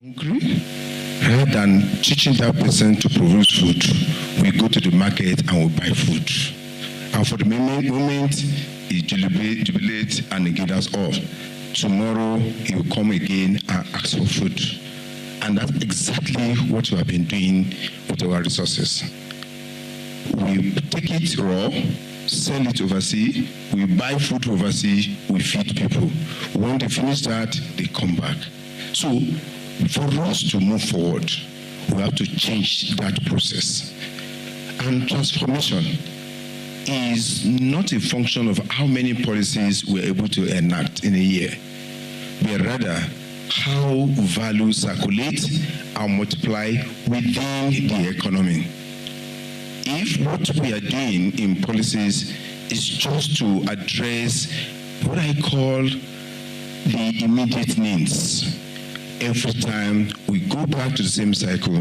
hungry, rather than teaching that person to produce food, we go to the market and we buy food. And for the moment, he jubilates and he gives us all. Tomorrow, he will come again and ask for food. And that's exactly what we have been doing with our resources. We take it raw, sell it overseas, we buy food overseas, we feed people. When they finish that, they come back. So, for us to move forward, we have to change that process. And transformation is not a function of how many policies we're able to enact in a year, but rather how value circulates and multiply within the economy. If what we are doing in policies is just to address what I call the immediate needs, every time we go back to the same cycle.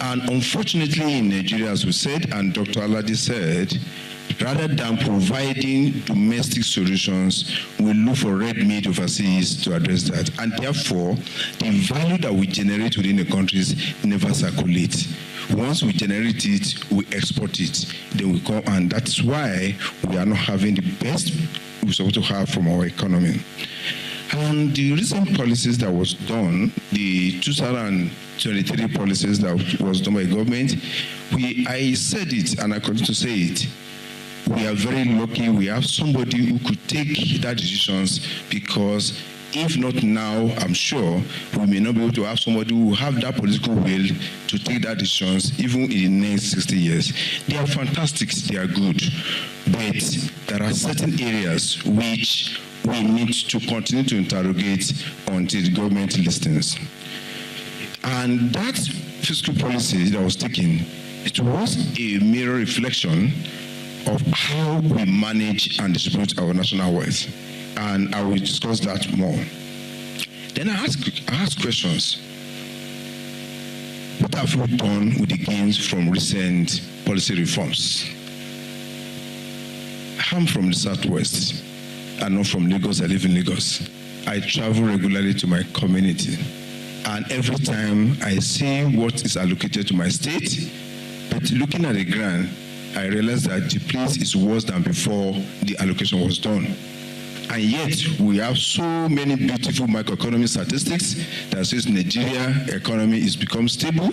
And unfortunately in Nigeria, as we said, and Dr. Alaje said, rather than providing domestic solutions, we look for red-meat overseas to address that. And therefore, the value that we generate within the countries never circulates. Once we generate it, we export it, then we come, and that's why we are not having the best we're supposed to have from our economy. And the recent policies that was done, the 2023 policies that was done by government, I said it and I continue to say it. We are very lucky we have somebody who could take that decisions, because if not now, I'm sure we may not be able to have somebody who have that political will to take that decisions even in the next 60 years. They are fantastic, they are good, but there are certain areas which we need to continue to interrogate until the government listens. And that fiscal policy that was taken, it was a mirror reflection of how we manage and distribute our national wealth. And I will discuss that more. Then I ask questions. What have we done with the gains from recent policy reforms? I'm from the Southwest. I'm not from Lagos, I live in Lagos. I travel regularly to my community. And every time I see what is allocated to my state, but looking at the ground, I realize that the place is worse than before the allocation was done. And yet, we have so many beautiful microeconomic statistics that says Nigeria economy is become stable,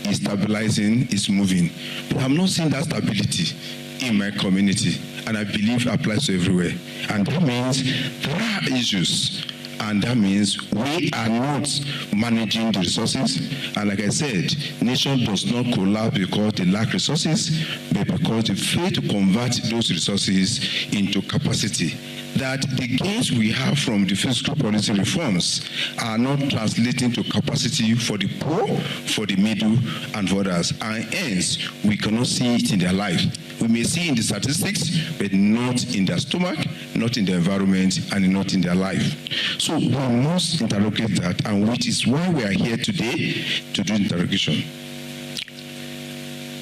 is stabilizing, is moving. But I'm not seeing that stability in my community, and I believe applies to everywhere. And that means there are issues, and that means we are not managing the resources. And like I said, nation does not collapse because they lack resources, but because they fail to convert those resources into capacity. That the gains we have from the fiscal policy reforms are not translating to capacity for the poor, for the middle, and for others. And hence, we cannot see it in their life. We may see in the statistics, but not in their stomach, not in their environment, and not in their life. So we must interrogate that, and which is why we are here today to do interrogation.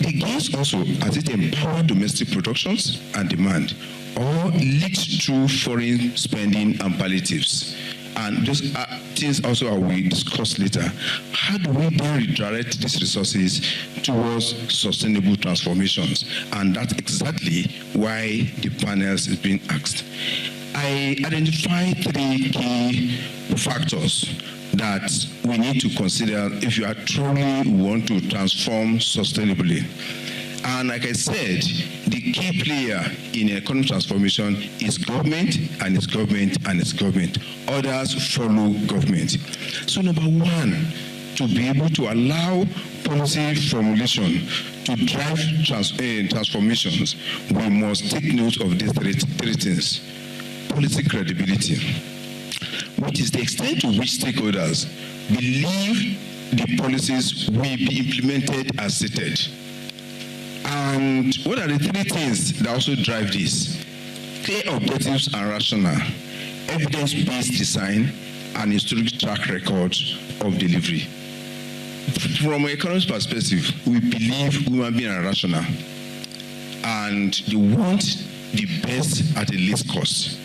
The gains also, as it empower domestic productions and demand, or leads through foreign spending and palliatives. And those things also we discuss later. How do we then redirect these resources towards sustainable transformations? And that's exactly why the panels is being asked. I identify 3 key factors that we need to consider if you are truly want to transform sustainably. And like I said, the key player in economic transformation is government, and it's government, and it's government. Others follow government. So number 1, to be able to allow policy formulation to drive transformations, we must take note of these 3 things. Policy credibility, which is the extent to which stakeholders believe the policies will be implemented as stated. And what are the 3 things that also drive this? Clear objectives and rationale, evidence-based design, and historic track record of delivery. From an economist perspective, we believe human beings are rational, and they want the best at the least cost.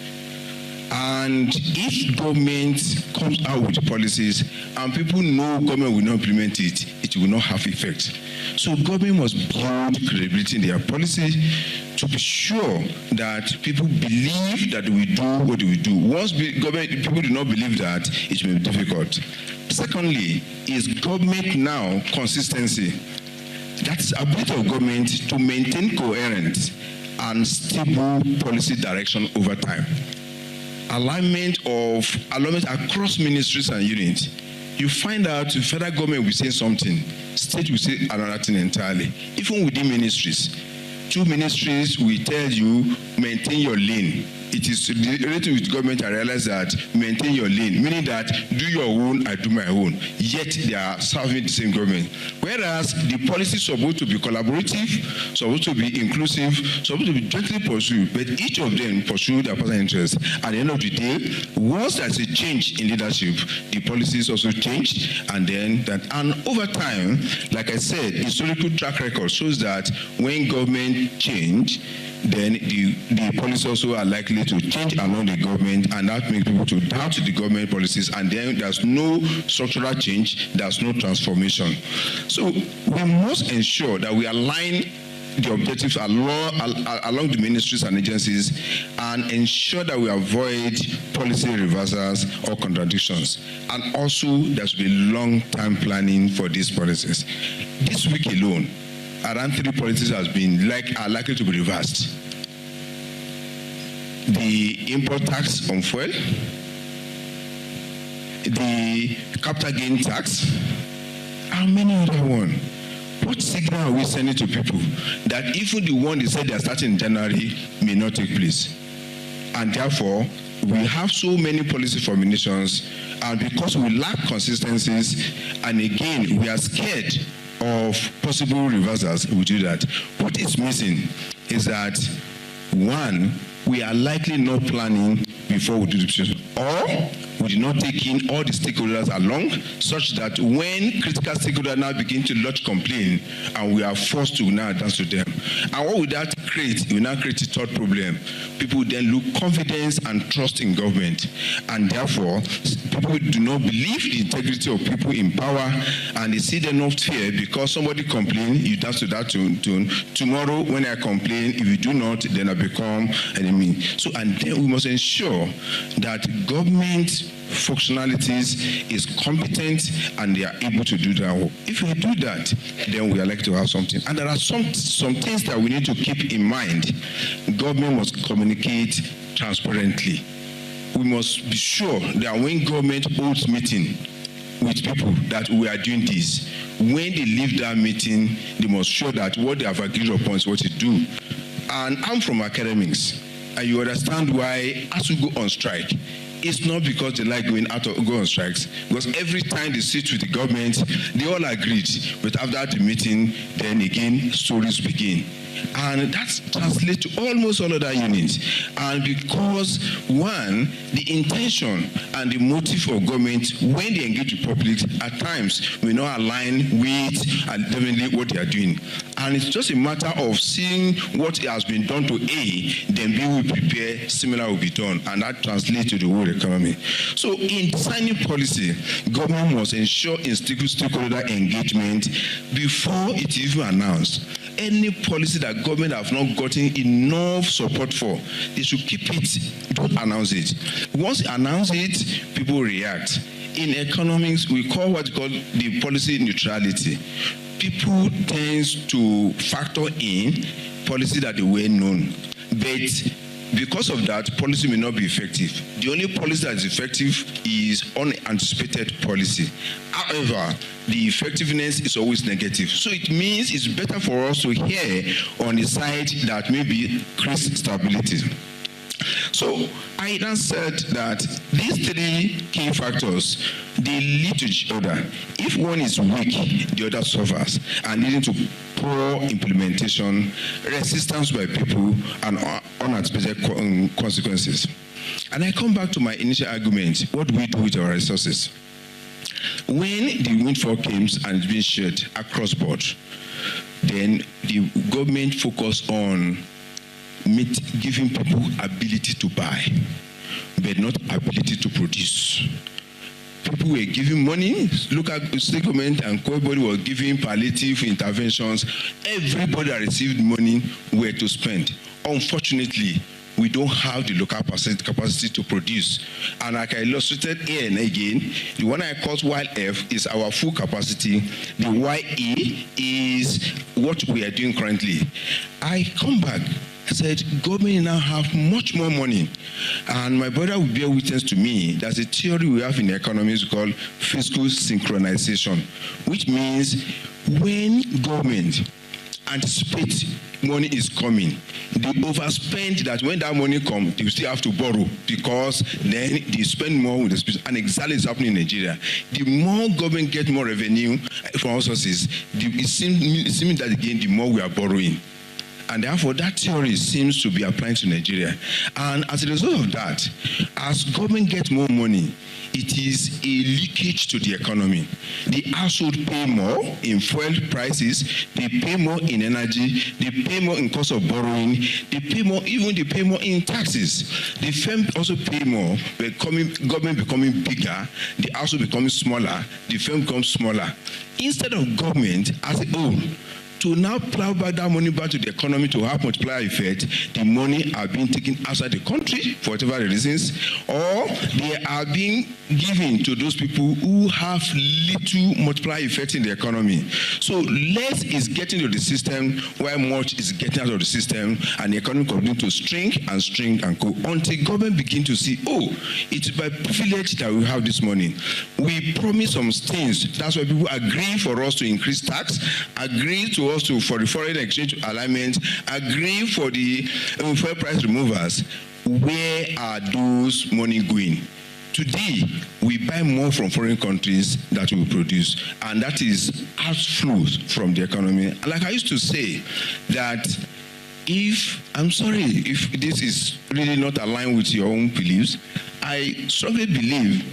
And if government comes out with policies and people know government will not implement it, it will not have effect. So government must build credibility in their policy to be sure that people believe that we do what we do. Once people do not believe that, it may be difficult. Secondly, is government now consistency. That's the ability of government to maintain coherent and stable policy direction over time. Alignment across ministries and units. You find out the federal government will say something, state will say another thing entirely. Even within ministries, 2 ministries will tell you maintain your lane. It is related with government. I realize that maintain your lane, meaning that do your own, I do my own. Yet they are serving the same government. Whereas the policy is supposed to be collaborative, supposed to be inclusive, supposed to be jointly pursued, but each of them pursue their personal interests. At the end of the day, once there's a change in leadership, the policies also change, and over time, like I said, historical track record shows that when government change, then the policies also are likely to change along the government, and that makes people to doubt the government policies, and then there's no structural change, there's no transformation. So we must ensure that we align the objectives along the ministries and agencies and ensure that we avoid policy reversals or contradictions. And also there should be long-term planning for these policies. This week alone, around 3 policies are likely to be reversed. The import tax on fuel, the capital gain tax, and many other ones. What signal are we sending to people that even the one they said they are starting in January may not take place? And therefore, we have so many policy formulations, and because we lack consistencies, and again, we are scared of possible reversals, we do that. What is missing is that, 1, we are likely not planning before we do the decision, or we did not take in all the stakeholders along, such that when critical stakeholders now begin to lodge complaint, and we are forced to now dance to them. And what will that create? It will now create a third problem. People then lose confidence and trust in government, and therefore people do not believe the integrity of people in power, and they see them not fear because somebody complains, you dance to that tune. Tomorrow when I complain, if you do not, then I become enemy. So, and then we must ensure that government functionalities is competent and they are able to do that work. If we do that, then we are likely to have something. And there are some things that we need to keep in mind. Government must communicate transparently. We must be sure that when government holds meeting with people that we are doing this, when they leave that meeting, they must show that what they have agreed upon is what to do. And I'm from academics, and you understand why as we go on strike, it's not because they like going out or go on strikes, because every time they sit with the government, they all agreed. But after the meeting, then again, stories begin. And that translates to almost all other units. And because, 1, the intention and the motive of government when they engage the public at times will not align with definitely what they are doing. And it's just a matter of seeing what has been done to A, then B will prepare, similar will be done, and that translates to the whole economy. So in designing policy, government must ensure in stakeholder engagement before it is even announced. Any policy that government have not gotten enough support for, they should keep it, don't announce it. Once you announce it, people react. In economics, we call what we call the policy neutrality. People tend to factor in policy that they were known, but because of that, policy may not be effective. The only policy that is effective is unanticipated policy. However, the effectiveness is always negative. So it means it's better for us to hear on the side that maybe creates stability. So I then said that these 3 key factors, they lead to each other. If one is weak, the other suffers, and leading to poor implementation, resistance by people, and unanticipated consequences. And I come back to my initial argument. What do we do with our resources? When the windfall comes and it's being shared across board, then the government focus on giving people ability to buy. but not ability to produce. People were giving money, local state government and everybody was giving palliative interventions. Everybody that received money were to spend. Unfortunately, we don't have the local capacity to produce. And like I illustrated here and again, the one I call YF is our full capacity. The YE is what we are doing currently. I come back, I said, government now have much more money. And my brother will bear witness to me, there's a theory we have in economics called fiscal synchronization, which means when government anticipates money is coming, they overspend that when that money comes, they still have to borrow because then they spend more with the speech. And exactly is happening in Nigeria. The more government gets more revenue from our sources, it seems that again, the more we are borrowing. And therefore, that theory seems to be applying to Nigeria. And as a result of that, as government gets more money, it is a leakage to the economy. The household pay more in fuel prices, they pay more in energy, they pay more in cost of borrowing, they pay more, even they pay more in taxes. The firm also pay more, government becoming bigger, the household becoming smaller, the firm becomes smaller. Instead of government as a whole, to now plow back that money back to the economy to have multiplier effect, the money are being taken outside the country for whatever reasons, or they are being given to those people who have little multiplier effect in the economy. So less is getting to the system while much is getting out of the system, and the economy continues to shrink and go until government begin to see, oh, it's by privilege that we have this money. We promise some things. That's why people agree for us to increase tax, agree to us for the foreign exchange alignment, agree for the fuel price removers. Where are those money going? Today, we buy more from foreign countries that we produce, and that is outflows from the economy. And like I used to say, that I'm sorry if this is really not aligned with your own beliefs, I strongly believed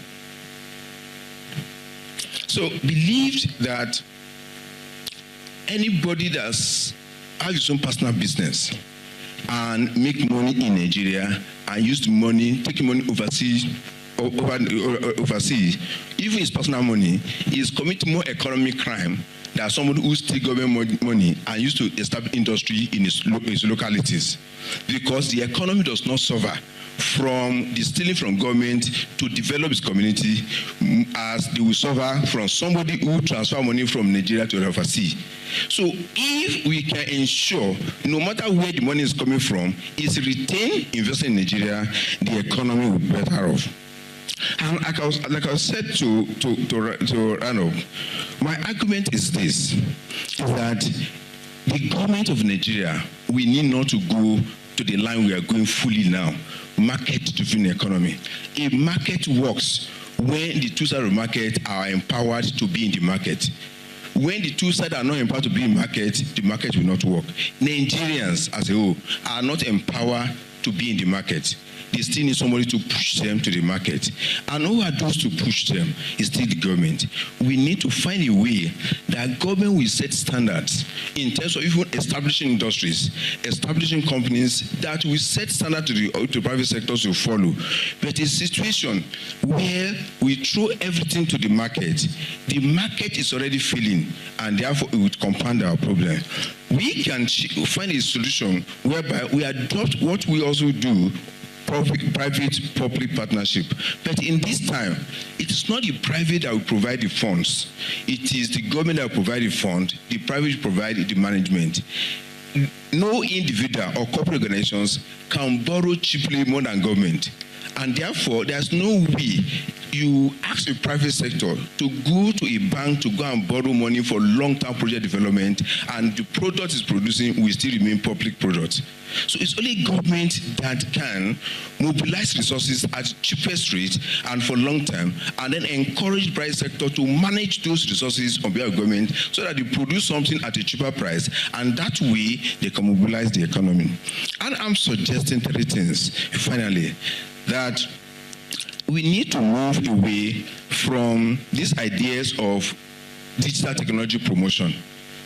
that anybody that's has his own personal business and make money in Nigeria and use the money, taking money overseas, even his personal money, is committing more economic crime than somebody who steals government money and used to establish industry in his localities. Because the economy does not suffer from the stealing from government to develop its community as they will suffer from somebody who transfer money from Nigeria to overseas. So if we can ensure, no matter where the money is coming from, is retained investing in Nigeria, the economy will be better off. And like I said to Rano, my argument is this, that the government of Nigeria, we need not to go to the line we are going fully now, market-driven economy. A market works when the two sides of the market are empowered to be in the market. When the two sides are not empowered to be in the market will not work. Nigerians as a whole are not empowered to be in the market. They still need somebody to push them to the market. And who are those to push them? It's still the government. We need to find a way that government will set standards in terms of even establishing industries, establishing companies that will set standards to the private sector to follow. But a situation where we throw everything to the market is already failing, and therefore it would compound our problem. We can find a solution whereby we adopt what we also do, private-public partnership. But in this time, it is not the private that will provide the funds. It is the government that will provide the fund, the private will provide the management. No individual or corporate organizations can borrow cheaply more than government. And therefore, there's no way you ask the private sector to go to a bank to go and borrow money for long-term project development, and the product is producing will still remain public product. So it's only government that can mobilize resources at the cheapest rate and for long term, and then encourage the private sector to manage those resources on behalf of government so that they produce something at a cheaper price, and that way they can mobilize the economy. And I'm suggesting 3 things, finally, that we need to move away from these ideas of digital technology promotion.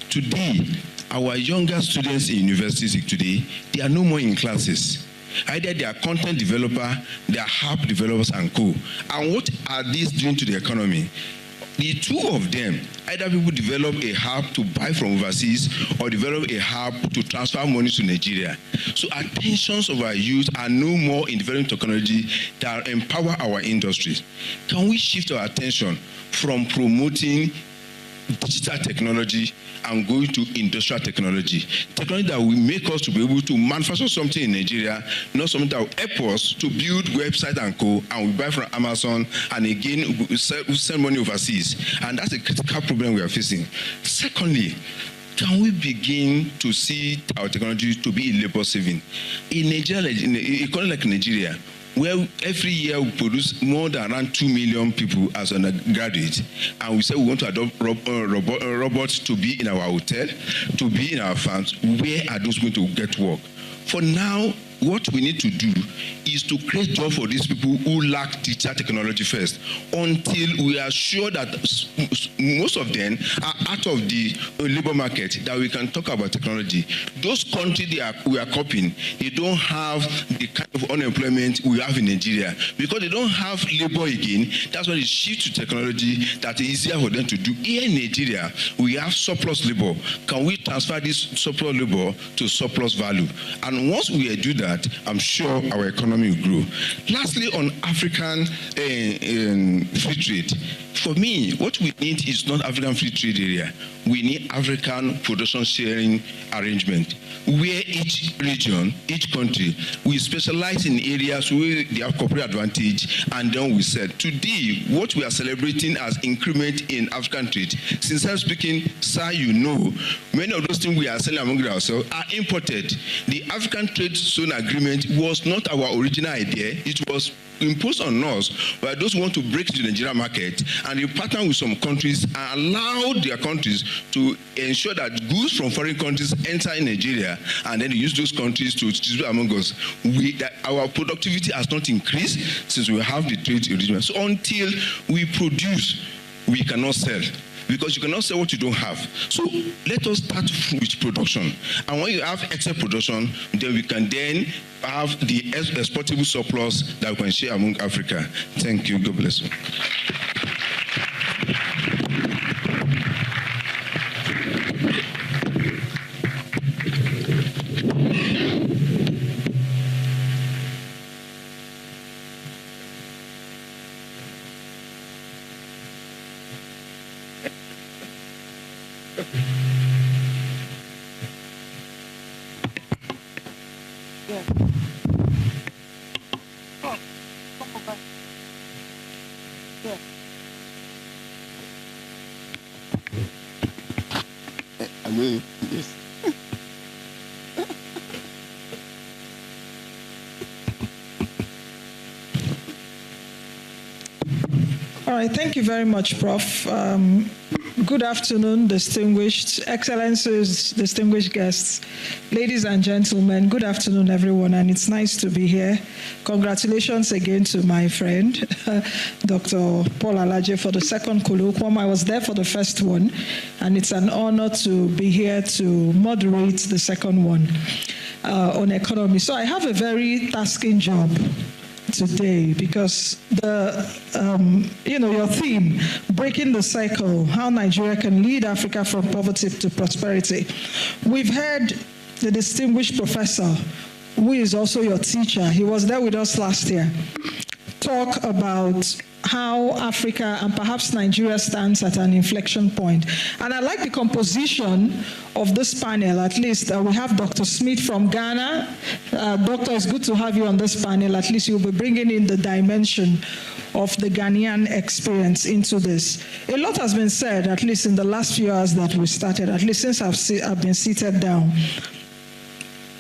Today, our younger students in universities today, they are no more in classes. Either they are content developer, they are app developers and co. And what are these doing to the economy? The two of them, either people develop a hub to buy from overseas or develop a hub to transfer money to Nigeria. So attentions of our youth are no more in developing technology that empower our industries. Can we shift our attention from promoting digital technology and going to industrial technology that will make us to be able to manufacture something in Nigeria, not something that will help us to build website and co, and we buy from Amazon, and again we send money overseas, and that's a critical problem we are facing. Secondly, can we begin to see our technology to be labor saving? In Nigeria, in an economy like Nigeria, where every year we produce more than around 2 million people as undergraduates, and we say we want to adopt robots to be in our hotel, to be in our farms, where are those going to get work? For now, what we need to do is to create jobs for these people who lack digital technology first, until we are sure that most of them are out of the labor market, that we can talk about technology. Those countries we are copying, they don't have the kind of unemployment we have in Nigeria, because they don't have labor again. That's why they shift to technology that is easier for them to do. Here in Nigeria, we have surplus labor. Can we transfer this surplus labor to surplus value? And once we do that, I'm sure our economy will grow. Lastly, on African free trade, for me, what we need is not African free trade area. We need African production sharing arrangement, where each region, each country, we specialize in areas where they have corporate advantage, and then we said, today, what we are celebrating as increment in African trade, sincerely speaking, sir, you know, many of those things we are selling among ourselves are imported. The African Trade Zone Agreement was not our original idea. It was imposed on us by those who want to break the Nigerian market, and they partner with some countries and allow their countries to ensure that goods from foreign countries enter in Nigeria, and then they use those countries to distribute among us. Our productivity has not increased since we have the trade agreement. So until we produce, we cannot sell, because you cannot sell what you don't have. So let us start with production. And when you have excess production, then we can then have the exportable surplus that we can share among Africa. Thank you. God bless you. Yes. All right, thank you very much, Prof. Good afternoon, distinguished excellencies, distinguished guests, ladies and gentlemen. Good afternoon, everyone, and it's nice to be here. Congratulations again to my friend, Dr. Paul Alaje, for the second colloquium. I was there for the first one, and it's an honor to be here to moderate the second one on economy. So I have a very tasking job today, because your theme, breaking the cycle, how Nigeria can lead Africa from poverty to prosperity. We've heard the distinguished professor, who is also your teacher, he was there with us last year, talk about how Africa and perhaps Nigeria stands at an inflection point. And I like the composition of this panel. At least we have Dr. Smith from Ghana. Doctor, it's good to have you on this panel. At least you'll be bringing in the dimension of the Ghanaian experience into this. A lot has been said, at least in the last few hours that we started, at least since I've been seated down.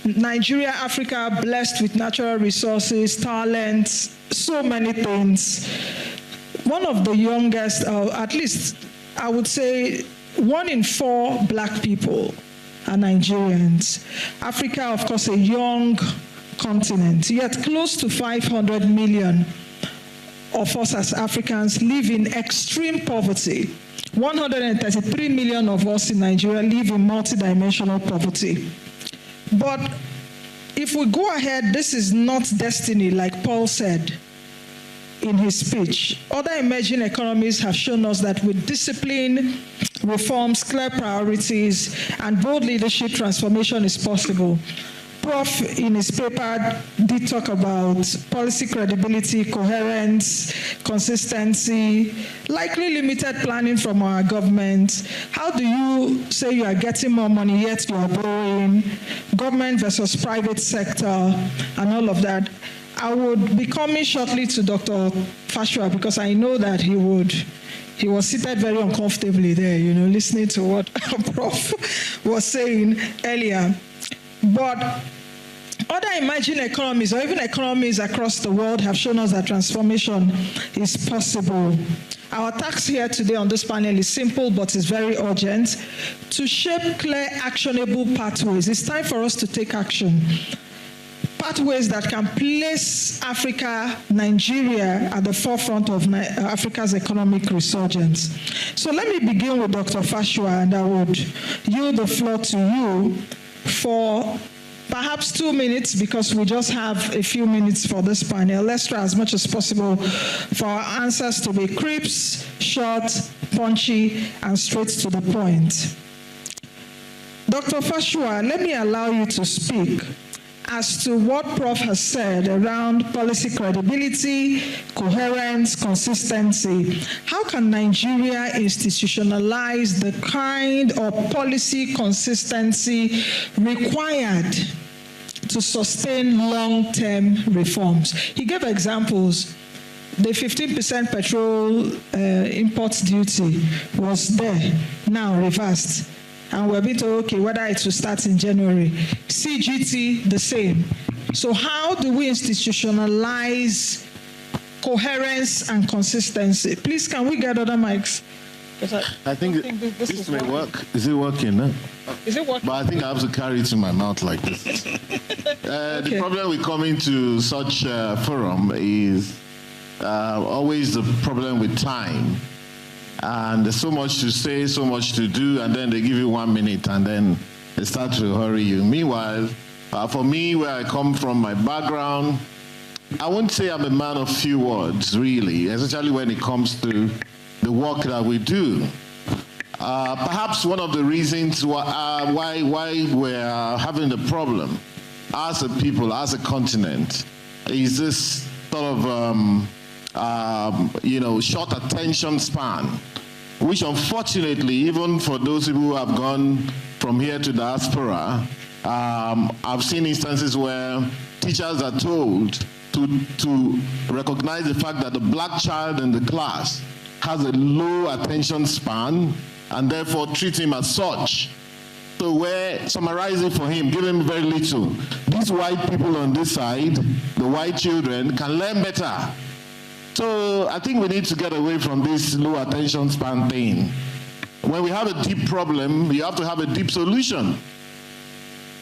Nigeria, Africa, blessed with natural resources, talents, so many things. One of the youngest, at least I would say 1 in 4 black people are Nigerians. Africa, of course, a young continent, yet close to 500 million of us as Africans live in extreme poverty. 133 million of us in Nigeria live in multidimensional poverty. But if we go ahead, this is not destiny, like Paul said in his speech. Other emerging economies have shown us that with discipline, reforms, clear priorities, and bold leadership, transformation is possible. Prof, in his paper, did talk about policy credibility, coherence, consistency, likely limited planning from our government. How do you say you are getting more money, yet you are borrowing? Government versus private sector, and all of that. I would be coming shortly to Dr. Fasua because I know that he was seated very uncomfortably there, listening to what Prof was saying earlier. But other emerging economies, or even economies across the world, have shown us that transformation is possible. Our task here today on this panel is simple, but is very urgent. To shape clear, actionable pathways. It's time for us to take action. Pathways that can place Africa, Nigeria, at the forefront of Africa's economic resurgence. So let me begin with Dr. Fasua, and I would yield the floor to you for perhaps 2 minutes, because we just have a few minutes for this panel. Let's try as much as possible for our answers to be crisp, short, punchy, and straight to the point. Dr. Fasua, let me allow you to speak as to what Prof has said around policy credibility, coherence, consistency. How can Nigeria institutionalize the kind of policy consistency required to sustain long-term reforms? He gave examples. The 15% petrol import duty was there, now reversed. And we're being told, okay, whether it will start in January. CGT, the same. So how do we institutionalize coherence and consistency? Please, can we get other mics? I think this may work. Is it working? No? Is it working? But I think I have to carry it in my mouth like this. Okay. The problem with coming to such a forum is always the problem with time. And there's so much to say, so much to do, and then they give you 1 minute, and then they start to hurry you. Meanwhile, for me, where I come from, my background, I wouldn't say I'm a man of few words, really, especially when it comes to the work that we do. Perhaps one of the reasons why we're having the problem as a people, as a continent, is this sort of short attention span, which unfortunately, even for those people who have gone from here to diaspora, I've seen instances where teachers are told to recognize the fact that the black child in the class has a low attention span and therefore treat him as such. So we're summarizing for him, give him very little. These white people on this side, the white children, can learn better. So I think we need to get away from this low attention span thing. When we have a deep problem, you have to have a deep solution.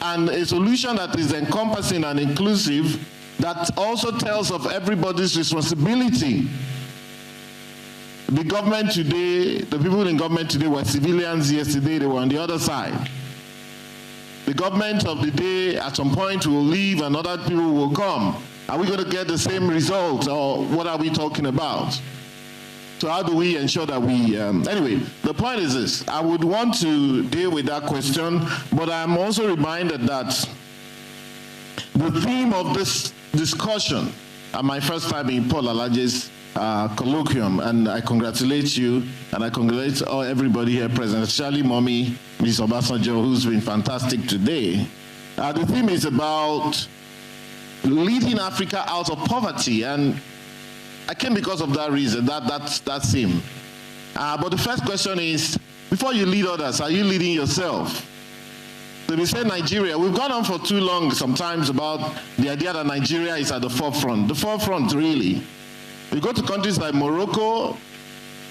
And a solution that is encompassing and inclusive, that also tells of everybody's responsibility. The government today, the people in government today were civilians yesterday, they were on the other side. The government of the day at some point will leave and other people will come. Are we going to get the same result, or what are we talking about? So how do we ensure that we... anyway, the point is this. I would want to deal with that question, but I'm also reminded that the theme of this discussion, at my first time in Paul Alaje's colloquium, and I congratulate you, and I congratulate everybody here present, especially Mommy, Ms. Obasanjo, who's been fantastic today. The theme is about leading Africa out of poverty, and I came because of that reason, that theme. But the first question is, before you lead others, are you leading yourself? So we say Nigeria, we've gone on for too long sometimes about the idea that Nigeria is at the forefront really. We go to countries like Morocco,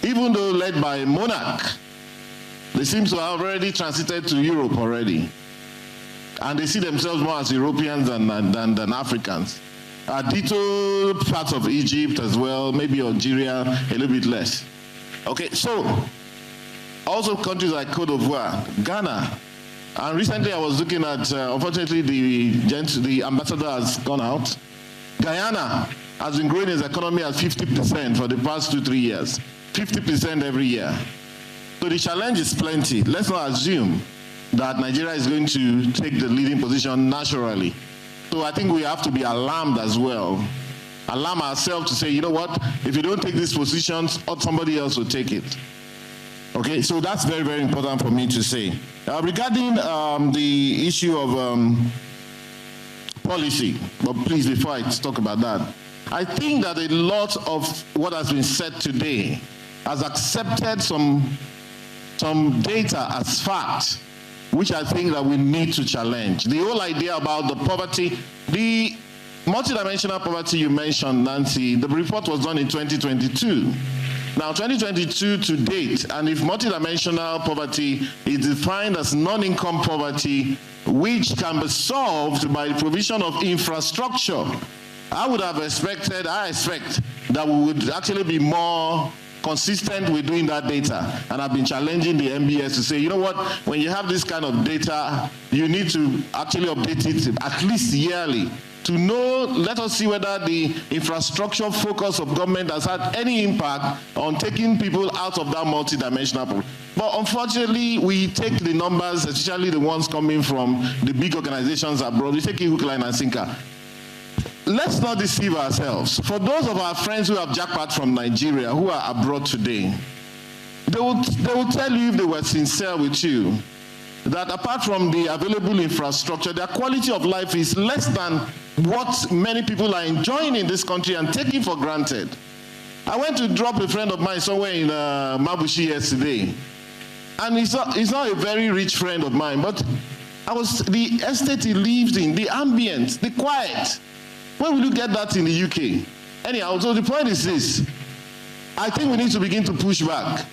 even though led by a monarch, they seem to have already transited to Europe already. And they see themselves more as Europeans than Africans. Ditto parts of Egypt as well, maybe Algeria, a little bit less. Okay, so also countries like Cote d'Ivoire, Ghana, And recently I was looking at, unfortunately the ambassador has gone out. Guyana has been growing its economy at 50% for the past 2-3 years. 50% every year. So the challenge is plenty. Let's not assume that Nigeria is going to take the leading position naturally. So I think we have to be alarmed as well. Alarm ourselves to say, you know what, if you don't take these positions, somebody else will take it. Okay, so that's very, very important for me to say. Regarding the issue of policy, but please, before I talk about that, I think that a lot of what has been said today has accepted some data as fact, which I think that we need to challenge. The whole idea about the poverty, the multidimensional poverty you mentioned, Nancy, the report was done in 2022. Now, 2022 to date, and if multidimensional poverty is defined as non-income poverty, which can be solved by the provision of infrastructure, I expect that we would actually be more consistent with doing that data. And I've been challenging the MBS to say, you know what, when you have this kind of data, you need to actually update it at least yearly to know, let us see whether the infrastructure focus of government has had any impact on taking people out of that multidimensional problem. But unfortunately, we take the numbers, especially the ones coming from the big organizations abroad, we take it hook, line, and sinker. Let's not deceive ourselves. For those of our friends who have jackpot from Nigeria, who are abroad today, they will tell you, if they were sincere with you, that apart from the available infrastructure, their quality of life is less than what many people are enjoying in this country and taking for granted. I went to drop a friend of mine somewhere in Mabushi yesterday, and he's not a very rich friend of mine, but the estate he lived in, the ambience, the quiet. Where will you get that in the UK? Anyhow, so the point is this. I think we need to begin to push back.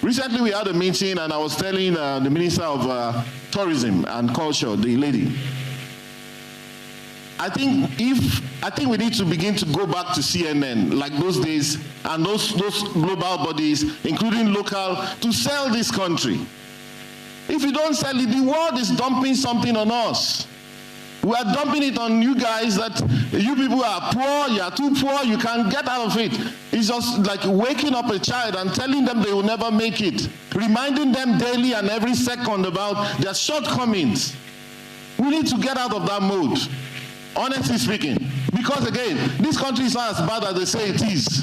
Recently we had a meeting and I was telling the Minister of Tourism and Culture, the lady, I think we need to begin to go back to CNN like those days and those global bodies, including local, to sell this country. If you don't sell it, the world is dumping something on us. We are dumping it on you guys that you people are poor, you are too poor, you can't get out of it. It's just like waking up a child and telling them they will never make it, reminding them daily and every second about their shortcomings. We need to get out of that mode, honestly speaking, because again, this country is not as bad as they say it is.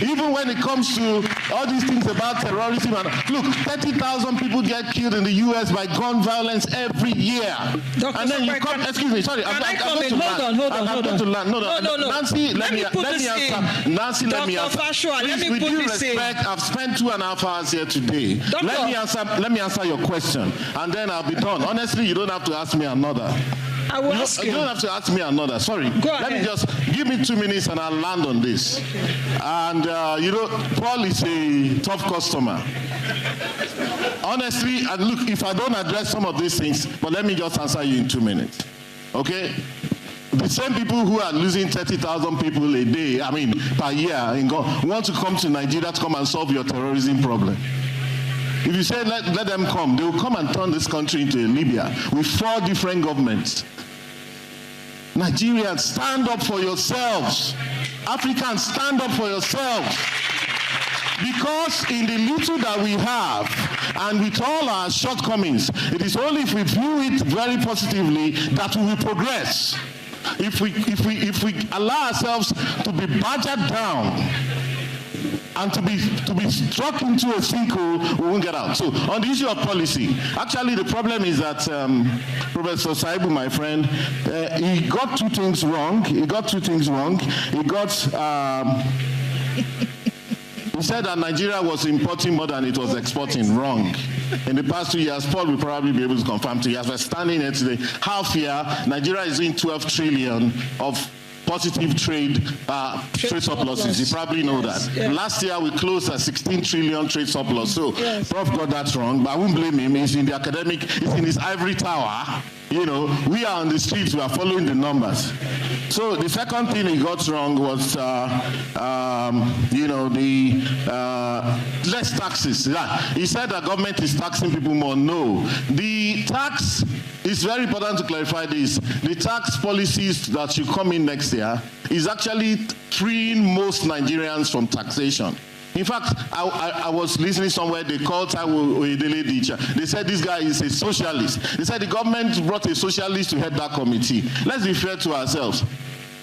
Even when it comes to all these things about terrorism, and look, 30,000 people get killed in the US by gun violence every year. Dr. And then you come, excuse me, sorry, I'm going to land. No, Nancy, let me answer. Nancy, let me answer. Fasua, please, with due respect, I've spent 2.5 hours here today. Let me answer your question, and then I'll be done. Honestly, you don't have to ask me another. I will ask you. You don't have to ask me another. Sorry. Go ahead. Let me just give me 2 minutes and I'll land on this. Okay. And you know, Paul is a tough customer. Honestly, and look, if I don't address some of these things, but let me just answer you in 2 minutes. Okay? The same people who are losing 30,000 people a day, per year, want to come to Nigeria to come and solve your terrorism problem. If you say let them come, they will come and turn this country into a Libya with 4 different governments. Nigerians, stand up for yourselves. Africans, stand up for yourselves. Because in the little that we have, and with all our shortcomings, it is only if we view it very positively that we will progress. If we allow ourselves to be badgered down and to be struck into a sinkhole, we won't get out. So on the issue of policy, actually the problem is that Professor Saibu, my friend, he got 2 things wrong. He said that Nigeria was importing more than it was exporting. Wrong. In the past 2 years, Paul will probably be able to confirm to you. As we're standing here today, half year, Nigeria is doing 12 trillion of positive trade surpluses. You probably know that. Yes. Last year we closed at 16 trillion trade surplus. So Prof got that wrong, but I won't blame him. He's in the academic, he's in his ivory tower. You know, we are on the streets, we are following the numbers. So the second thing he got wrong was, less taxes. Yeah. He said the government is taxing people more. No. The tax, it's very important to clarify this. The tax policies that should come in next year is actually freeing most Nigerians from taxation. In fact, I was listening somewhere, they called Taiwo Oyedele teacher. They said this guy is a socialist. They said the government brought a socialist to head that committee. Let's be fair to ourselves.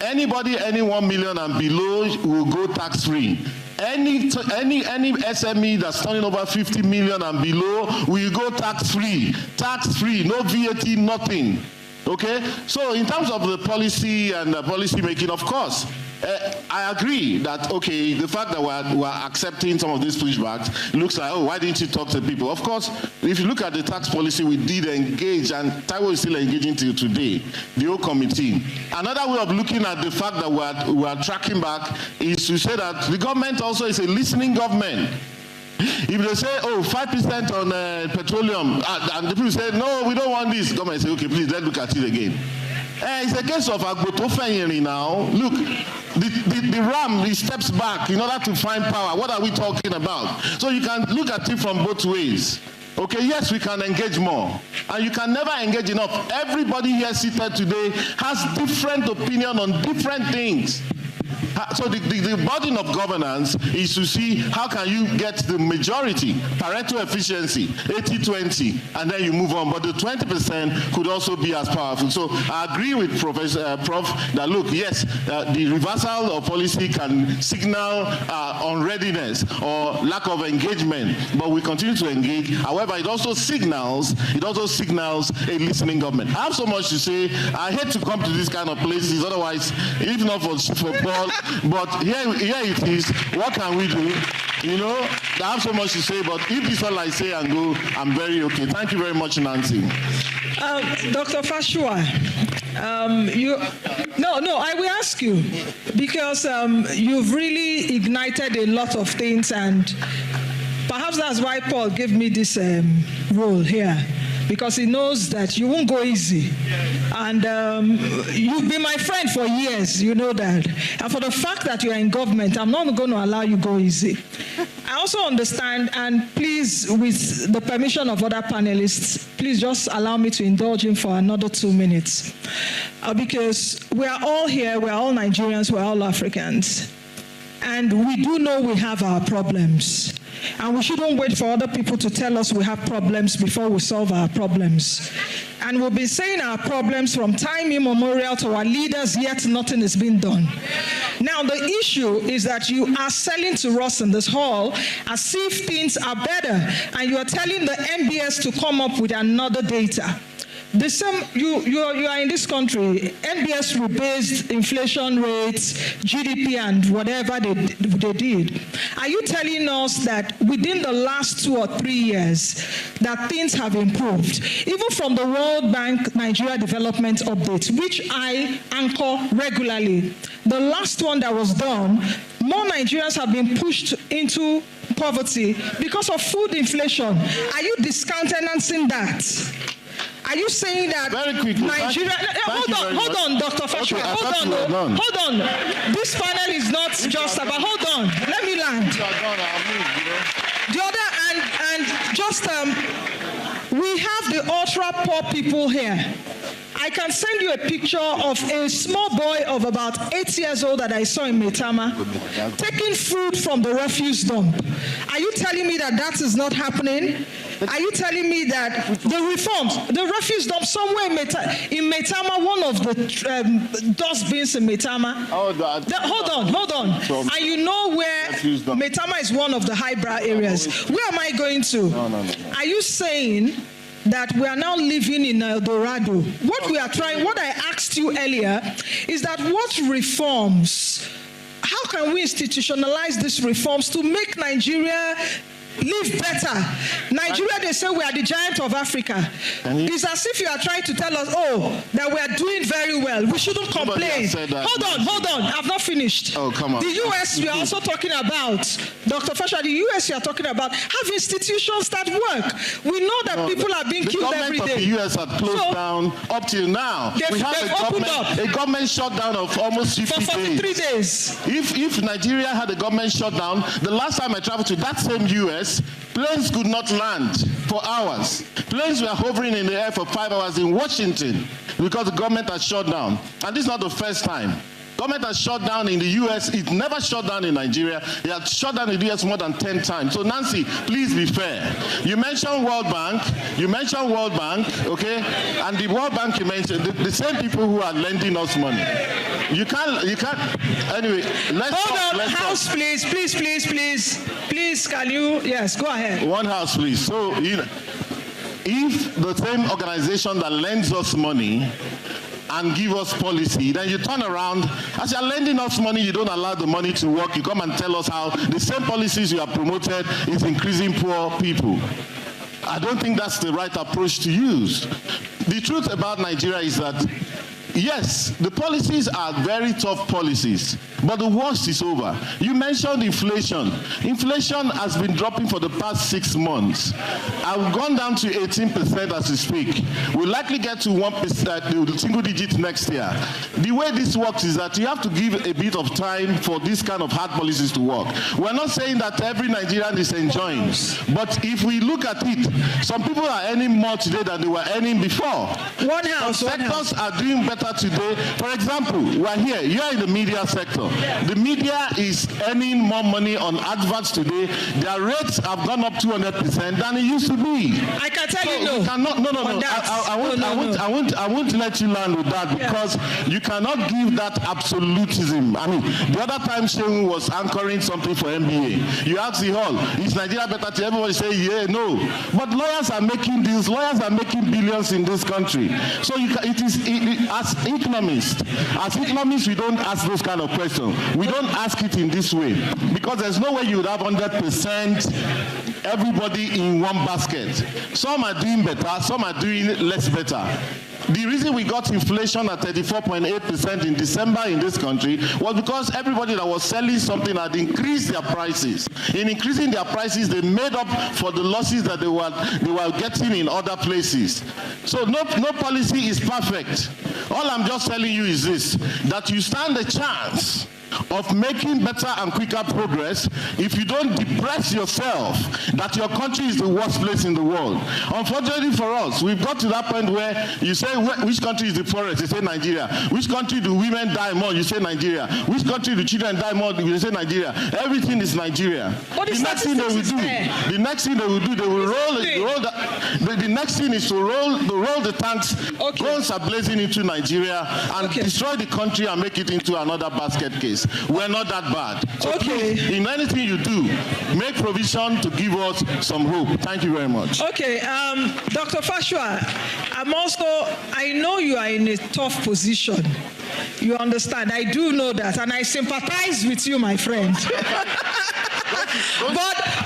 Anybody, any 1 million and below will go tax-free. Any SME that's turning over 50 million and below will go tax-free. Tax-free, no VAT, nothing. Okay? So in terms of the policy and the policy making, of course, I agree that, okay, the fact that we're accepting some of these pushbacks looks like, oh, why didn't you talk to people? Of course, if you look at the tax policy, we did engage, and Taiwo is still engaging till today, the whole committee. Another way of looking at the fact that we're tracking back is to say that the government also is a listening government. If they say, oh, 5% on petroleum, and the people say, no, we don't want this, the government say, okay, please, let's look at it again. It's a case of Agbotofenyeri now. Look, the ram, he steps back in order to find power. What are we talking about? So you can look at it from both ways. Okay, yes, we can engage more. And you can never engage enough. Everybody here seated today has different opinion on different things. So the burden of governance is to see how can you get the majority, Pareto efficiency, 80-20, and then you move on. But the 20% could also be as powerful. So I agree with Prof that, look, yes, the reversal of policy can signal unreadiness or lack of engagement, but we continue to engage. However, it also signals a listening government. I have so much to say. I hate to come to these kind of places, otherwise, if not for Paul, but here it is. What can we do? You know, I have so much to say, but if this is all I say and go, I'm very okay. Thank you very much, Nancy. Dr. Fasua, I will ask you, because you've really ignited a lot of things, and perhaps that's why Paul gave me this role here, because he knows that you won't go easy. And you've been my friend for years, you know that. And for the fact that you're in government, I'm not going to allow you go easy. I also understand, and please, with the permission of other panelists, please just allow me to indulge him for another 2 minutes. Because we are all here, we are all Nigerians, we are all Africans. And we do know we have our problems. And we shouldn't wait for other people to tell us we have problems before we solve our problems. And we've been saying our problems from time immemorial to our leaders, yet nothing is being done. Now, the issue is that you are selling to us in this hall as if things are better, and you are telling the MBS to come up with another data. The same, you are in this country, NBS rebased inflation rates, GDP, and whatever they did. Are you telling us that within the last 2 or 3 years that things have improved? Even from the World Bank Nigeria Development Update, which I anchor regularly, the last one that was done, more Nigerians have been pushed into poverty because of food inflation. Are you discountenancing that? Are you saying that Nigeria... Hold on, Dr. Fasua. Hold on. This panel is not just about... Hold on. Let me land. The other, and just... we have the ultra-poor people here. I can send you a picture of a small boy of about 8 years old that I saw in Maitama taking food from the refuse dump. Are you telling me that that is not happening? Are you telling me that the reforms, the refuse dump somewhere in Maitama, one of the dustbins in Maitama? Hold on. And you know where Maitama is one of the highbrow areas. Where am I going to? No. Are you saying that we are now living in El Dorado? What I asked you earlier is that what reforms, how can we institutionalize these reforms to make Nigeria live better. Nigeria, they say we are the giant of Africa. It's as if you are trying to tell us, that we are doing very well. We shouldn't complain. Hold on. I've not finished. Oh, come on. The U.S. we are also talking about, Dr. Fasua, the U.S. you are talking about, have institutions that work. We know that people are being killed every day. The U.S. had closed down up till now. We have a government shutdown of almost 50 for 43 days. If Nigeria had a government shutdown, the last time I traveled to that same U.S., planes could not land for hours. Planes were hovering in the air for 5 hours in Washington because the government had shut down. And this is not the first time. Government has shut down in the U.S. It never shut down in Nigeria. It has shut down in the U.S. more than 10 times. So Nancy, please be fair. You mentioned World Bank, okay? And the World Bank you mentioned, the same people who are lending us money. You can't, anyway, let's Hold talk, on, let's House, talk. please, can you, yes, go ahead. One House, please. So, if the same organization that lends us money and give us policy, then you turn around, as you're lending us money, you don't allow the money to work, you come and tell us how the same policies you have promoted is increasing poor people. I don't think that's the right approach to use. The truth about Nigeria is that, yes, the policies are very tough policies, but the worst is over. You mentioned inflation. Inflation has been dropping for the past 6 months. I've gone down to 18% as we speak. We'll likely get to 1%, single digit next year. The way this works is that you have to give a bit of time for this kind of hard policies to work. We're not saying that every Nigerian is enjoying, but if we look at it, some people are earning more today than they were earning before. Some sectors are doing better today. For example, we're here, you're in the media sector. The media is earning more money on adverts today. Their rates have gone up 200% than it used to be. I can tell you no. I won't let you land with that because you cannot give that absolutism. I mean, the other time Shehu was anchoring something for NBA. You ask the hall, is Nigeria better to everybody say, yeah, no. But lawyers are making deals, lawyers are making billions in this country. So as economists, we don't ask those kind of questions. We don't ask it in this way because there's no way you would have 100% everybody in one basket. Some are doing better, some are doing less better. The reason we got inflation at 34.8% in December in this country was because everybody that was selling something had increased their prices. In increasing their prices, they made up for the losses that they were getting in other places. So no policy is perfect. All I'm just telling you is this, that you stand a chance of making better and quicker progress if you don't depress yourself that your country is the worst place in the world. Unfortunately for us, we've got to that point where you say, which country is the poorest? You say Nigeria. Which country do women die more? You say Nigeria. Which country do children die more? You say Nigeria. Everything is Nigeria. But the next thing they will do, they will the next thing is to roll the tanks, guns are blazing into Nigeria and destroy the country and make it into another basket case. We're not that bad. So please, in anything you do, make provision to give us some hope. Thank you very much. Okay, Dr. Fasua, I know you are in a tough position. You understand? I do know that, and I sympathize with you, my friend.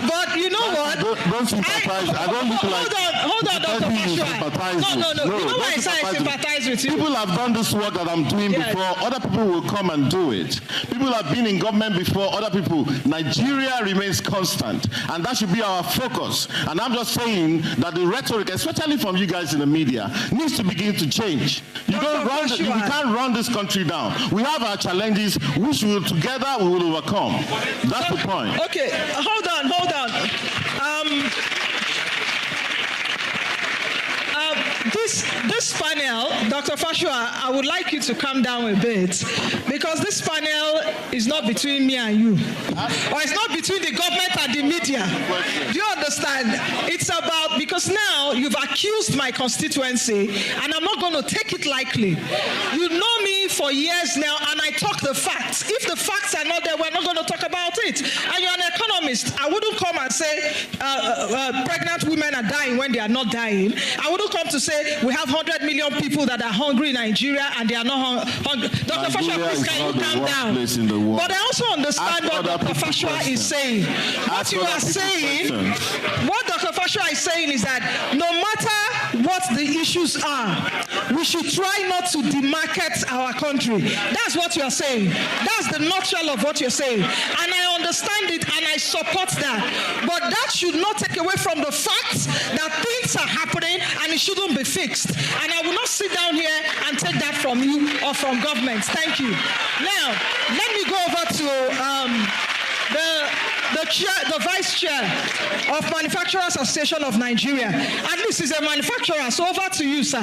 But you know what? Don't sympathize. I don't look like. Hold on, Dr. Fasua. No. You know why I say I sympathize with you? People have done this work that I'm doing before. Other people will come and do it. People have been in government before. Other people. Nigeria remains constant, and that should be our focus. And I'm just saying that the rhetoric, especially from you guys in the media, needs to begin to change. You can't run this country down. We have our challenges, which together we will overcome. That's the point. Okay, hold on. This panel, Dr. Fasua, I would like you to calm down a bit because this panel is not between me and you, or it's not between the government and the media. Do you understand? It's about, because now you've accused my constituency and I'm not going to take it lightly. You know me for years now, and I talk the facts. If the facts are not there, we're not going to talk about it. And you're an economist. I wouldn't come and say pregnant women are dying when they are not dying. I wouldn't come to say we have 100 million people that are hungry in Nigeria and they are not hungry. Dr. Fasua, please can you calm down? But I also understand what Dr. Fasua is saying. What you are saying, what Dr. Fasua is saying is that no matter what the issues are, we should try not to demarket our country. That's what you are saying. That's the nutshell of what you're saying. And I understand it and I support that. But that should not take away from the fact that things are happening and it shouldn't be fixed. And I will not sit down here and take that from you or from governments. Thank you. Now, let me go over to the vice chair of Manufacturers Association of Nigeria. At least he's a manufacturer, so over to you, sir.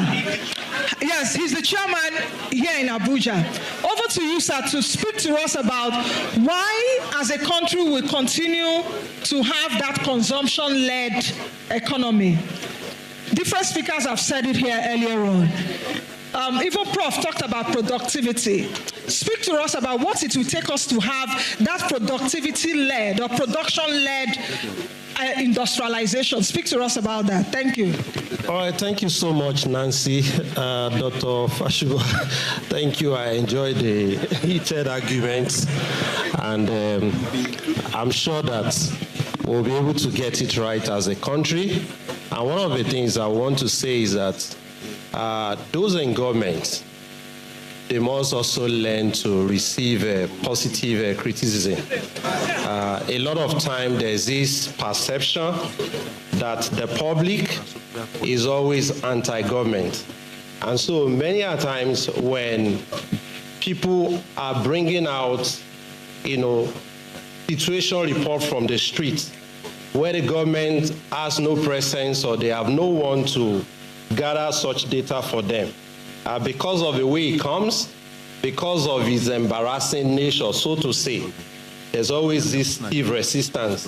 Yes, he's the chairman here in Abuja. Over to you, sir, to speak to us about why, as a country, we continue to have that consumption-led economy. Different speakers have said it here earlier on. Even Prof talked about productivity. Speak to us about what it will take us to have that productivity-led or production-led industrialization. Speak to us about that. Thank you. All right, thank you so much, Nancy. Dr. Fasua, thank you. I enjoyed the heated arguments, and I'm sure that we'll be able to get it right as a country. And one of the things I want to say is that those in government, they must also learn to receive positive criticism. A lot of time there's this perception that the public is always anti-government. And so many a times when people are bringing out, situation report from the street where the government has no presence or they have no one to gather such data for them. Because of the way it comes, because of its embarrassing nature, so to say, there's always this stiff resistance.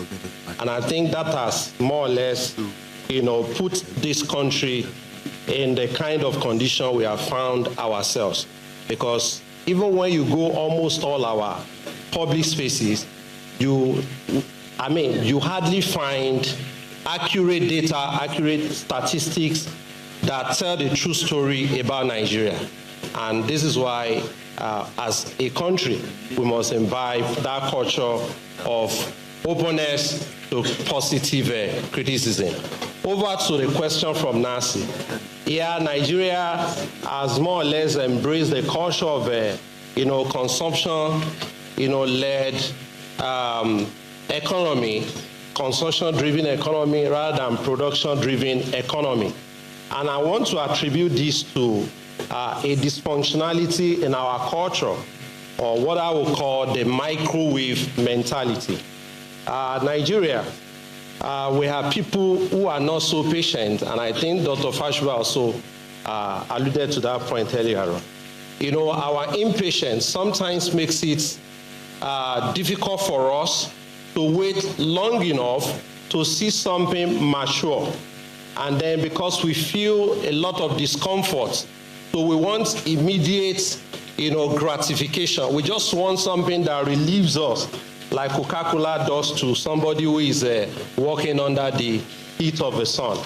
And I think that has more or less, put this country in the kind of condition we have found ourselves. Because even when you go almost all our public spaces, you hardly find accurate data, accurate statistics that tell the true story about Nigeria. And this is why, as a country, we must imbibe that culture of openness to positive criticism. Over to the question from Nancy. Yeah, Nigeria has more or less embraced the culture of, consumption, led economy, consumption-driven economy rather than production-driven economy. And I want to attribute this to a dysfunctionality in our culture, or what I would call the microwave mentality. Nigeria, we have people who are not so patient, and I think Dr. Fasua also alluded to that point earlier on. Our impatience sometimes makes it difficult for us to wait long enough to see something mature. And then because we feel a lot of discomfort, so we want immediate, gratification. We just want something that relieves us, like Coca-Cola does to somebody who is walking under the heat of the sun.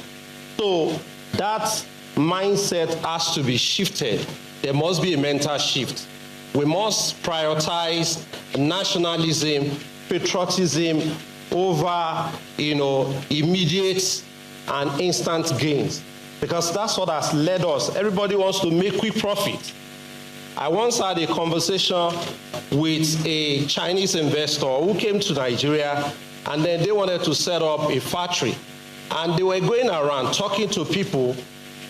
So that mindset has to be shifted. There must be a mental shift. We must prioritize nationalism, patriotism over, immediate and instant gains, because that's what has led us. Everybody wants to make quick profit. I once had a conversation with a Chinese investor who came to Nigeria, and then they wanted to set up a factory. And they were going around talking to people,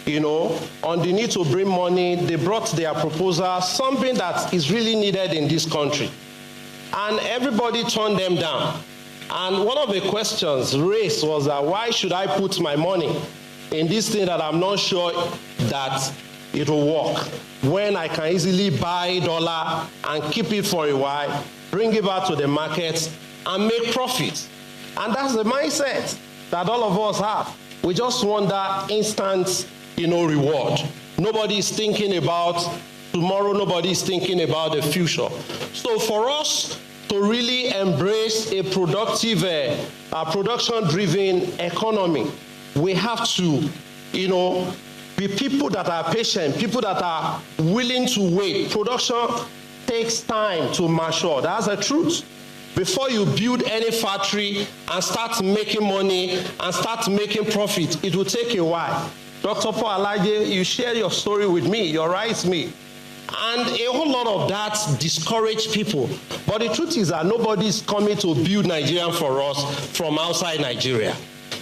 on the need to bring money. They brought their proposal, something that is really needed in this country. And everybody turned them down. And one of the questions raised was that, why should I put my money in this thing that I'm not sure that it will work, when I can easily buy dollar and keep it for a while, bring it back to the market and make profit? And that's the mindset that all of us have. We just want that instant, reward. Nobody is thinking about tomorrow nobody is thinking about the future. So for us to really embrace a productive, production-driven economy, we have to, be people that are patient, people that are willing to wait. Production takes time to mature. That's the truth. Before you build any factory and start making money and start making profit, it will take a while. Dr. Paul Alaje, you share your story with me, you write me. And a whole lot of that discourage people. But the truth is that nobody is coming to build Nigeria for us from outside Nigeria.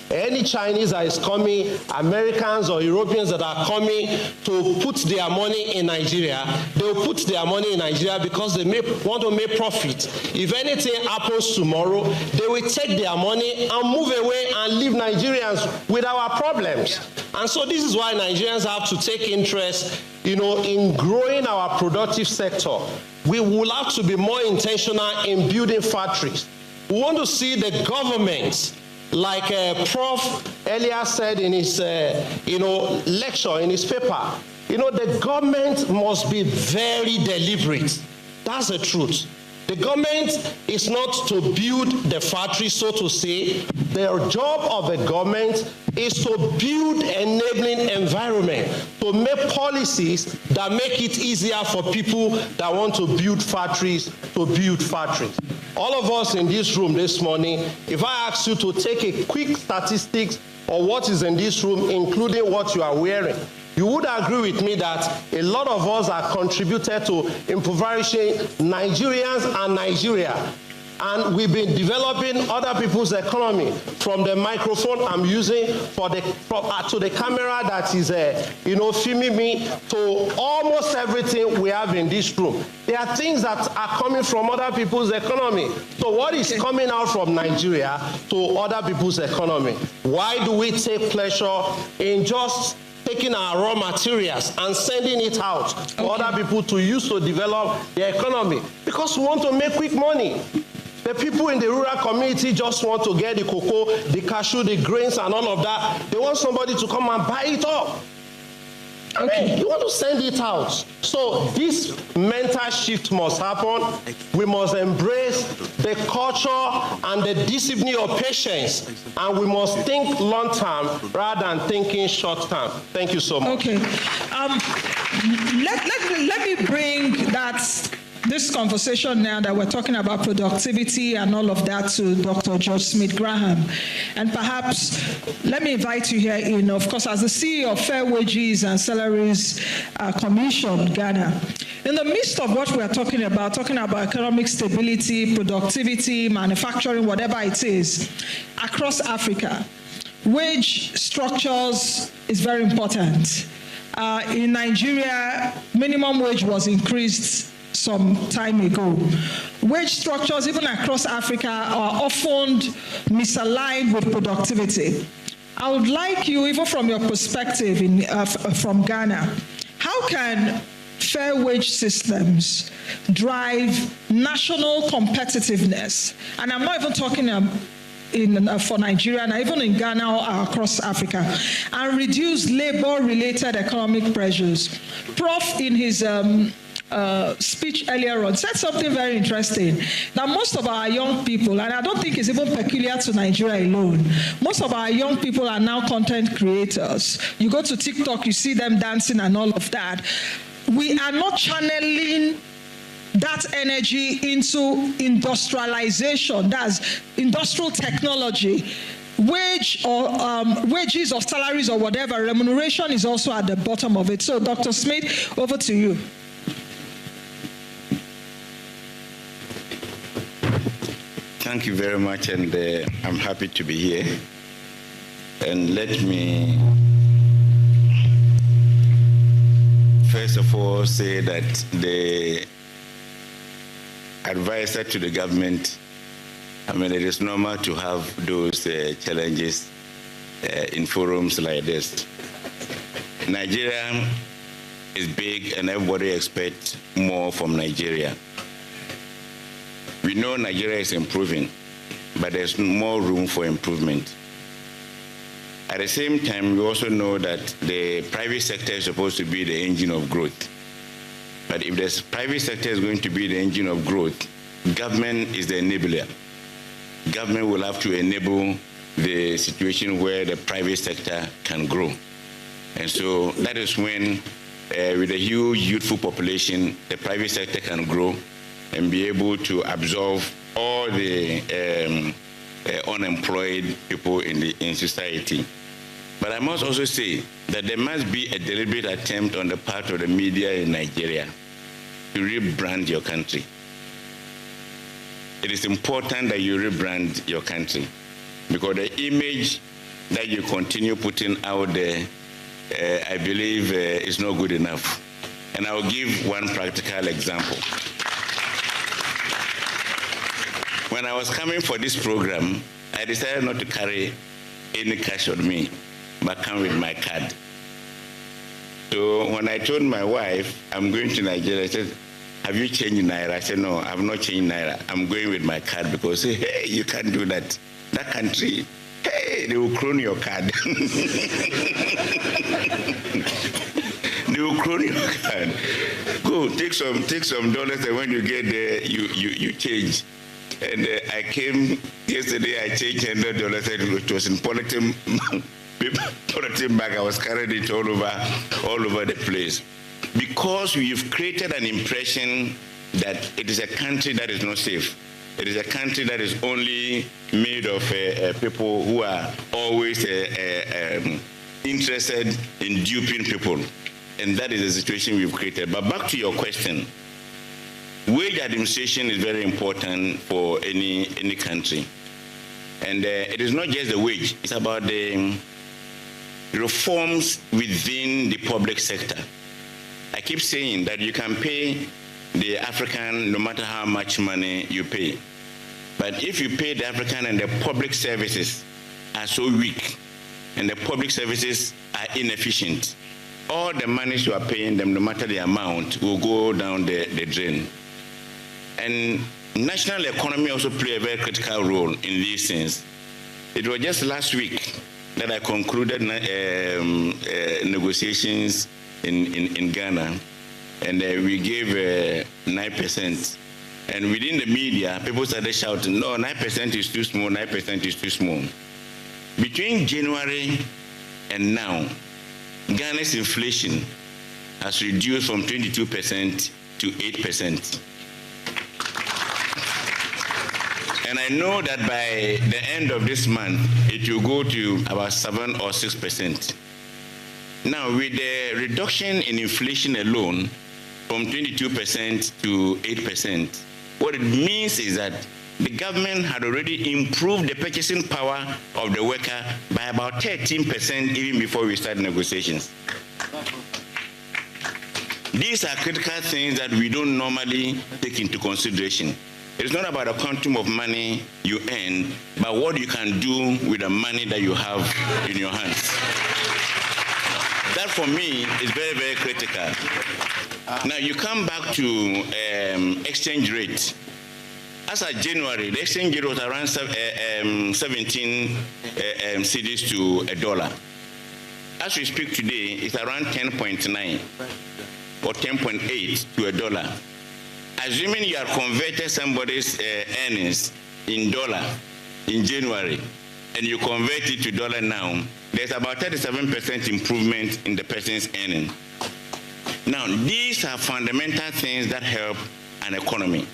Any Chinese that is coming, Americans or Europeans that are coming to put their money in Nigeria, they will put their money in Nigeria because they want to make profit. If anything happens tomorrow, they will take their money and move away and leave Nigerians with our problems. And so this is why Nigerians have to take interest, in growing our productive sector. We will have to be more intentional in building factories. We want to see the government, like Prof earlier said in his lecture, in his paper, the government must be very deliberate. That's the truth. The government is not to build the factory, so to say. The job of the government is to build enabling environment, to make policies that make it easier for people that want to build factories to build factories. All of us in this room this morning, if I ask you to take a quick statistics of what is in this room, including what you are wearing, you would agree with me that a lot of us are contributed to impoverishing Nigerians and Nigeria. And we've been developing other people's economy, from the microphone I'm using to the camera that is filming me, to almost everything we have in this room. There are things that are coming from other people's economy. So what is coming out from Nigeria to other people's economy? Why do we take pleasure in just taking our raw materials and sending it out for other people to use to develop their economy? Because we want to make quick money. The people in the rural community just want to get the cocoa, the cashew, the grains, and all of that. They want somebody to come and buy it up. Okay. You want to send it out. So this mental shift must happen. We must embrace the culture and the discipline of patience. And we must think long term rather than thinking short term. Thank you so much. Okay. Let me bring this conversation now that we're talking about productivity and all of that to Dr. George Smith Graham. And perhaps let me invite you here in, of course, as the CEO of Fair Wages and Salaries Commission, Ghana. In the midst of what we're talking about economic stability, productivity, manufacturing, whatever it is, across Africa, wage structures is very important. In Nigeria, minimum wage was increased some time ago. Wage structures, even across Africa, are often misaligned with productivity. I would like you, even from your perspective from Ghana, how can fair wage systems drive national competitiveness? And I'm not even talking for Nigeria, and even in Ghana or across Africa, and reduce labor-related economic pressures. Prof, in his speech earlier on, said something very interesting, that most of our young people, and I don't think it's even peculiar to Nigeria alone, most of our young people are now content creators. You go to TikTok, you see them dancing and all of that. We are not channeling that energy into industrialization, that's industrial technology. Wages or salaries or whatever, remuneration is also at the bottom of it. So Dr. Smith, over to you. Thank you very much, and I'm happy to be here. And let me first of all say that the advisor to the government, it is normal to have those challenges in forums like this. Nigeria is big and everybody expects more from Nigeria. We know Nigeria is improving, but there's more room for improvement. At the same time, we also know that the private sector is supposed to be the engine of growth. But if the private sector is going to be the engine of growth, government is the enabler. Government will have to enable the situation where the private sector can grow. And so that is when, with a huge youthful population, the private sector can grow and be able to absorb all the unemployed people in society. But I must also say that there must be a deliberate attempt on the part of the media in Nigeria to rebrand your country. It is important that you rebrand your country, because the image that you continue putting out there, I believe, is not good enough. And I will give one practical example. When I was coming for this program, I decided not to carry any cash on me, but come with my card. So when I told my wife, I'm going to Nigeria, I said, have you changed Naira? I said, no, I've not changed Naira. I'm going with my card, because, hey, you can't do that. That country, hey, they will clone your card. They will clone your card. Go, take some dollars, and when you get there, you change. And I came yesterday, I changed $100, it was in polythene bag. I was carrying it all over the place. Because we've created an impression that it is a country that is not safe. It is a country that is only made of people who are always interested in duping people. And that is the situation we've created. But back to your question, wage administration is very important for any country. And it is not just the wage, it's about the reforms within the public sector. I keep saying that you can pay the African no matter how much money you pay. But if you pay the African and the public services are so weak and the public services are inefficient, all the monies you are paying them, no matter the amount, will go down the drain. And national economy also play a very critical role in these things. It was just last week that I concluded negotiations in Ghana, and we gave 9%. And within the media, people started shouting, no, 9% is too small, 9% is too small. Between January and now, Ghana's inflation has reduced from 22% to 8%. And I know that by the end of this month, it will go to about 7 or 6%. Now, with the reduction in inflation alone from 22% to 8%, what it means is that the government had already improved the purchasing power of the worker by about 13% even before we start negotiations. These are critical things that we don't normally take into consideration. It's not about the quantum of money you earn, but what you can do with the money that you have in your hands. That for me is very, very critical. Now you come back to exchange rate. As of January, the exchange rate was around 17 cedis to $1. As we speak today, it's around 10.9 or 10.8 to $1. Assuming you have converted somebody's earnings in dollar in January, and you convert it to dollar now, there's about 37% improvement in the person's earning. Now, these are fundamental things that help an economy.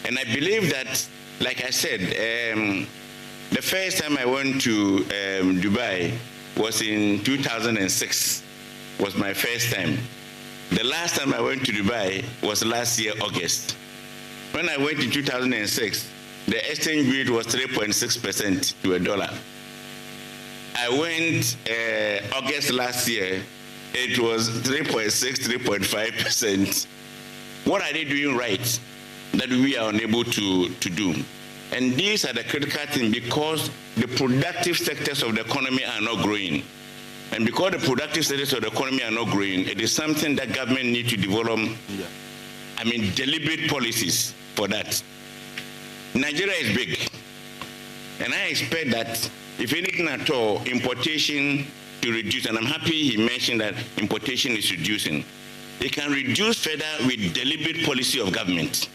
And I believe that, like I said, the first time I went to Dubai was in 2006, was my first time. The last time I went to Dubai was last year, August. When I went in 2006, the exchange rate was 3.6% to $1. I went August last year, it was 3.6, 3.5%. What are they doing right that we are unable to do? And these are the critical things, because the productive sectors of the economy are not growing. And because the productive sectors of the economy are not growing, it is something that government needs to develop, deliberate policies for that. Nigeria is big. And I expect that, if anything at all, importation to reduce. And I'm happy he mentioned that importation is reducing. it can reduce further with deliberate policy of government.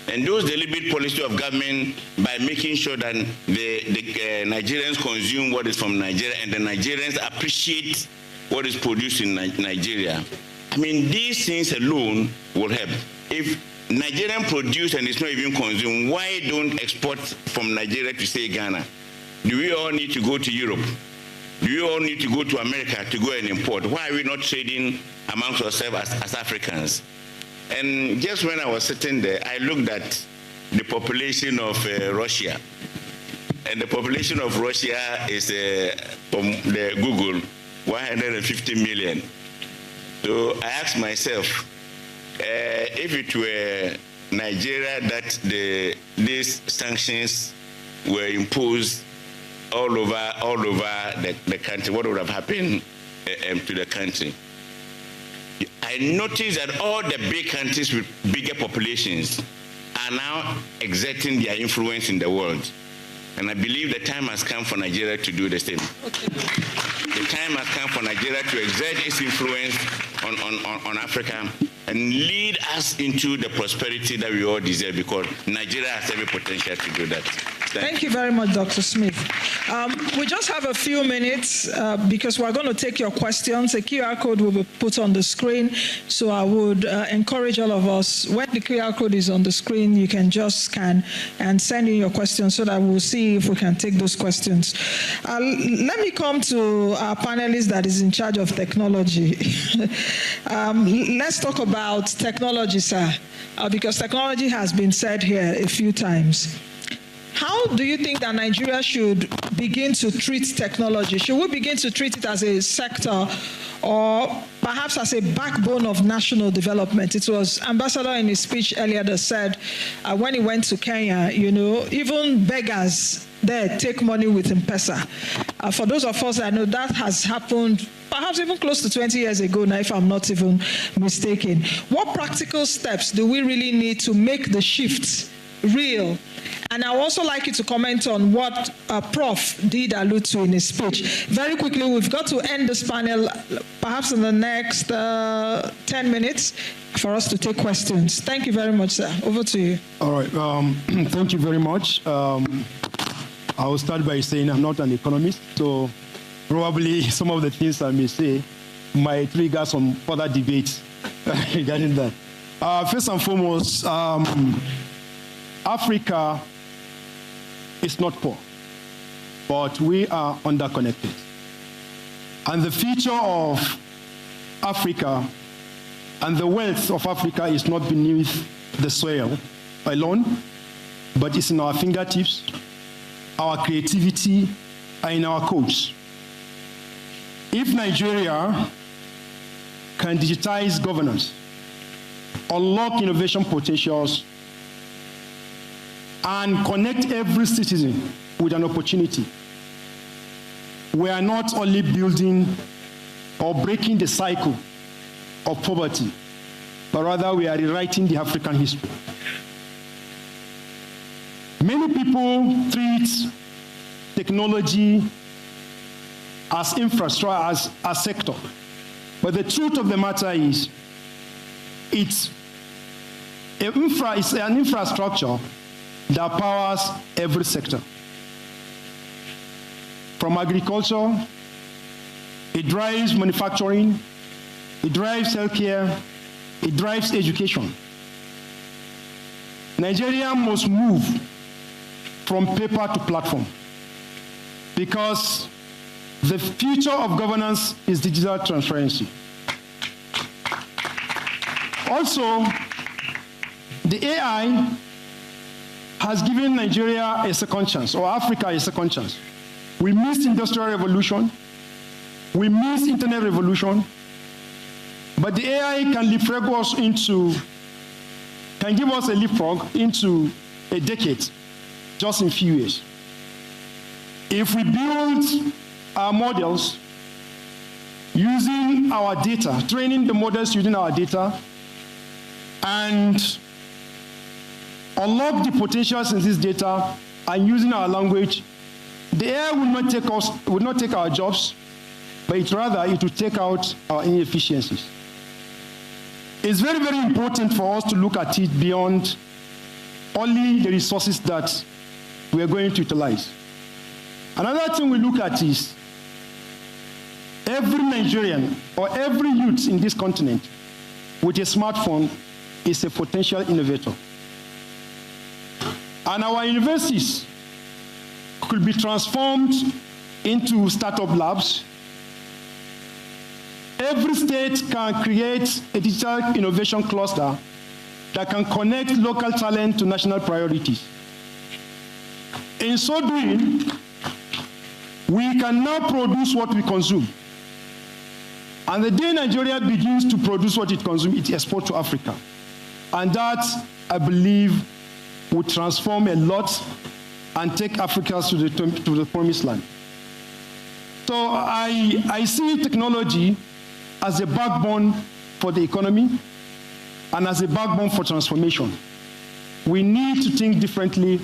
And those deliberate policy of government, by making sure that the Nigerians consume what is from Nigeria and the Nigerians appreciate what is produced in Nigeria. I mean, these things alone will help. If Nigerian produce and it's not even consumed, why don't export from Nigeria to, say, Ghana? Do we all need to go to Europe? Do we all need to go to America to go and import? Why are we not trading amongst ourselves as Africans? And just when I was sitting there, I looked at the population of Russia. And the population of Russia is, from the Google, 150 million. So I asked myself, if it were Nigeria that these sanctions were imposed all over the country, what would have happened to the country? I noticed that all the big countries with bigger populations are now exerting their influence in the world. And I believe the time has come for Nigeria to do the same. Okay. The time has come for Nigeria to exert its influence on Africa and lead us into the prosperity that we all deserve, because Nigeria has every potential to do that. Thank you very much, Dr. Smith. We just have a few minutes because we're going to take your questions. A QR code will be put on the screen, so I would encourage all of us, when the QR code is on the screen, you can just scan and send in your questions so that we'll see if we can take those questions. Let me come to our panelist that is in charge of technology. Let's talk about technology, sir, because technology has been said here a few times. How do you think that Nigeria should begin to treat technology? Should we begin to treat it as a sector or perhaps as a backbone of national development? It was Ambassador in his speech earlier that said when he went to Kenya, you know, even beggars there take money with M-Pesa. For those of us that know, that has happened perhaps even close to 20 years ago now, if I'm not even mistaken. What practical steps do we really need to make the shift real? And I would also like you to comment on what Prof did allude to in his speech. Very quickly, we've got to end this panel perhaps in the next 10 minutes for us to take questions. Thank you very much, sir. Over to you. All right. Thank you very much. I will start by saying I'm not an economist, so probably some of the things I may say might trigger some further debates regarding that. First and foremost, Africa is not poor, but we are underconnected. And the future of Africa and the wealth of Africa is not beneath the soil alone, but it's in our fingertips, our creativity, and in our codes. If Nigeria can digitize governance, unlock innovation potentials, and connect every citizen with an opportunity, we are not only building or breaking the cycle of poverty, but rather we are rewriting the African history. Many people treat technology as infrastructure, as sector, but the truth of the matter is it's an infrastructure that powers every sector. From agriculture, it drives manufacturing, it drives healthcare, it drives education. Nigeria must move from paper to platform because the future of governance is digital transparency. Also, the AI has given Nigeria a second chance, or Africa a second chance. We missed industrial revolution, we missed internet revolution, but the AI can leapfrog us can give us a leapfrog into a decade, just in a few years. If we build our models using our data, training the models using our data, and unlock the potentials in this data and using our language, the AI will not take our jobs, but it will take out our inefficiencies. it's very, very important for us to look at it beyond only the resources that we are going to utilize. Another thing we look at is every Nigerian or every youth in this continent with a smartphone is a potential innovator. And our universities could be transformed into startup labs. Every state can create a digital innovation cluster that can connect local talent to national priorities. In so doing, we can now produce what we consume. And the day Nigeria begins to produce what it consumes, it exports to Africa. And that, I believe, would transform a lot and take Africa to the promised land. So I see technology as a backbone for the economy and as a backbone for transformation. We need to think differently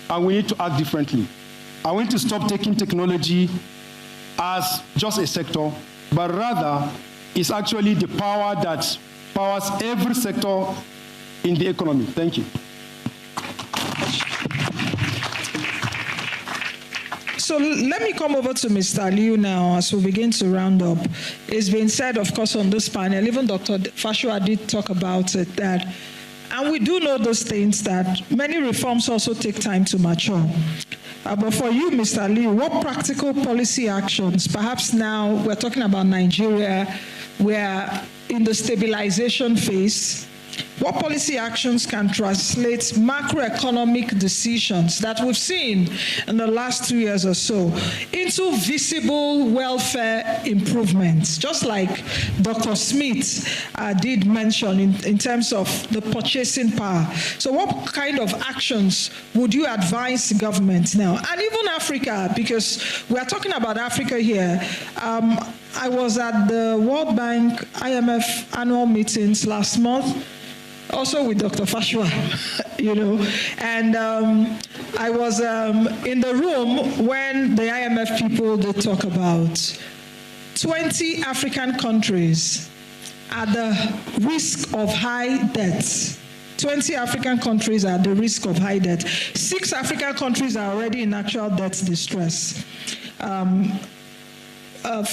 and we need to act differently. And we need to stop taking technology as just a sector, but rather it's actually the power that powers every sector in the economy. Thank you. So let me come over to Mr. Liu now as we begin to round up. It's been said, of course, on this panel, even Dr. Fasua did talk about it, that, and we do know those things, that many reforms also take time to mature. But for you, Mr. Liu, what practical policy actions, perhaps now we're talking about Nigeria, we're in the stabilization phase, what policy actions can translate macroeconomic decisions that we've seen in the last 2 years or so into visible welfare improvements, just like Dr. Smith did mention in terms of the purchasing power? So what kind of actions would you advise government now? And even Africa, because we are talking about Africa here. I was at the World Bank IMF annual meetings last month, also with Dr. Fasua, and I was in the room when the IMF people did talk about 20 African countries at the risk of high debt. 20 African countries are at the risk of high debt. 6 African countries are already in actual debt distress.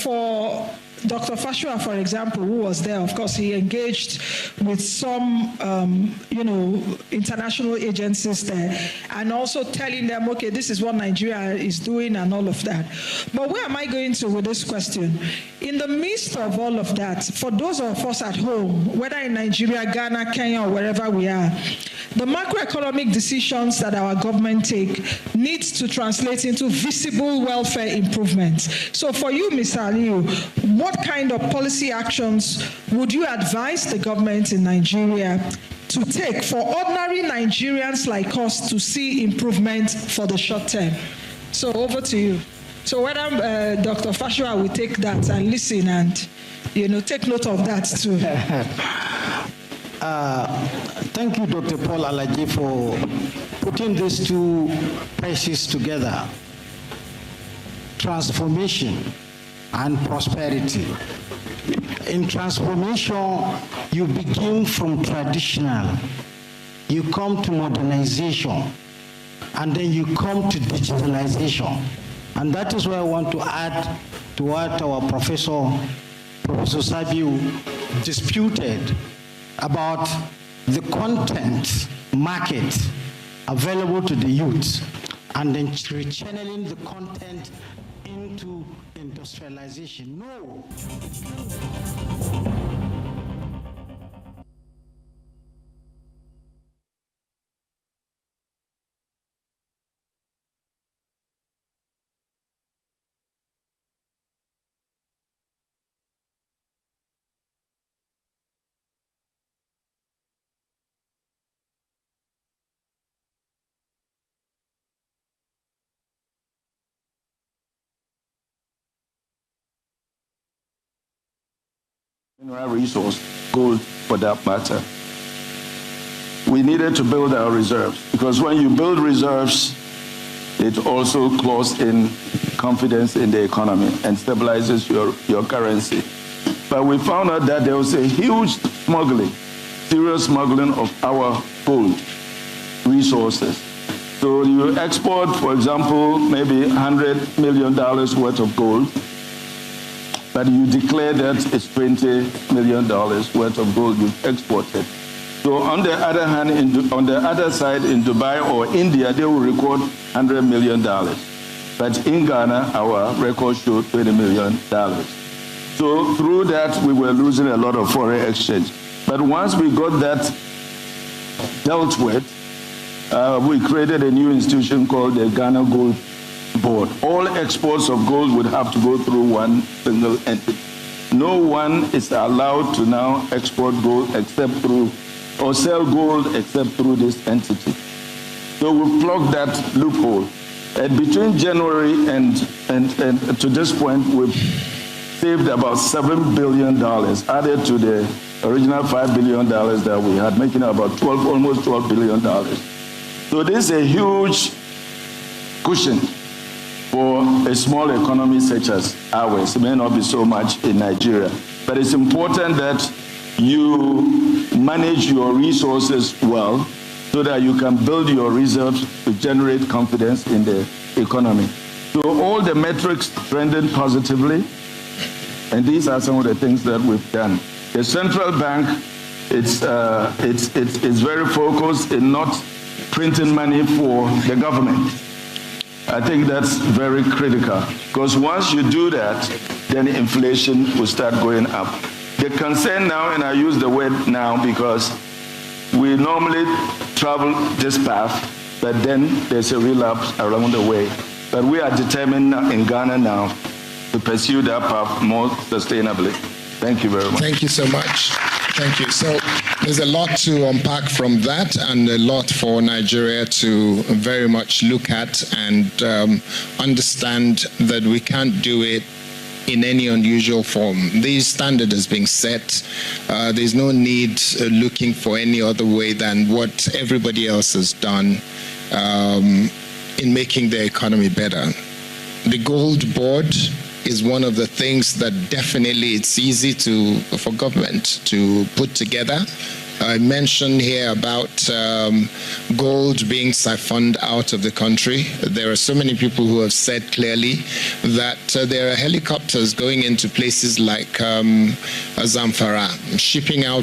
For Dr. Fasua, for example, who was there, of course, he engaged with some, international agencies there, and also telling them, okay, this is what Nigeria is doing and all of that. But where am I going to with this question? In the midst of all of that, for those of us at home, whether in Nigeria, Ghana, Kenya, or wherever we are, the macroeconomic decisions that our government take needs to translate into visible welfare improvements. So for you, Mr. Liu, what kind of policy actions would you advise the government in Nigeria to take for ordinary Nigerians like us to see improvement for the short term? So over to you. So whether Dr. Fasua will take that and listen and, take note of that too. Thank you, Dr. Paul Alaje, for putting these two pieces together: transformation and prosperity. In transformation, you begin from traditional, you come to modernization, and then you come to digitalization. And that is why I want to add to what our Professor Saibu disputed about the content market available to the youth, and then channeling the content into industrialization. No. Mineral resource, gold for that matter. We needed to build our reserves, because when you build reserves, it also claws in confidence in the economy and stabilizes your currency. But we found out that there was a huge smuggling serious smuggling of our gold resources. So you export, for example, maybe $100 million worth of gold, but you declare that it's $20 million worth of gold you've exported. So on the other hand, on the other side, in Dubai or India, they will record $100 million. But in Ghana, our record showed $20 million. So through that, we were losing a lot of foreign exchange. But once we got that dealt with, we created a new institution called the Ghana Gold Board. All exports of gold would have to go through one single entity. No one is allowed to now export gold except through, or sell gold except through this entity. So we plugged that loophole. And between January and to this point, we've saved about $7 billion, added to the original $5 billion that we had, making about almost $12 billion. So this is a huge cushion for a small economy such as ours. It may not be so much in Nigeria, but it's important that you manage your resources well so that you can build your reserves to generate confidence in the economy. So all the metrics trended positively, and these are some of the things that we've done. The central bank, it's very focused in not printing money for the government. I think that's very critical, because once you do that, then inflation will start going up. The concern now, and I use the word now because we normally travel this path, but then there's a relapse around the way. But we are determined in Ghana now to pursue that path more sustainably. Thank you very much. Thank you so much. Thank you. So there's a lot to unpack from that, and a lot for Nigeria to very much look at and understand that we can't do it in any unusual form. This standard is being set. There's no need looking for any other way than what everybody else has done in making the economy better. The Gold Board is one of the things that definitely it's easy for government to put together. I mentioned here about gold being siphoned out of the country. There are so many people who have said clearly that there are helicopters going into places like Zamfara,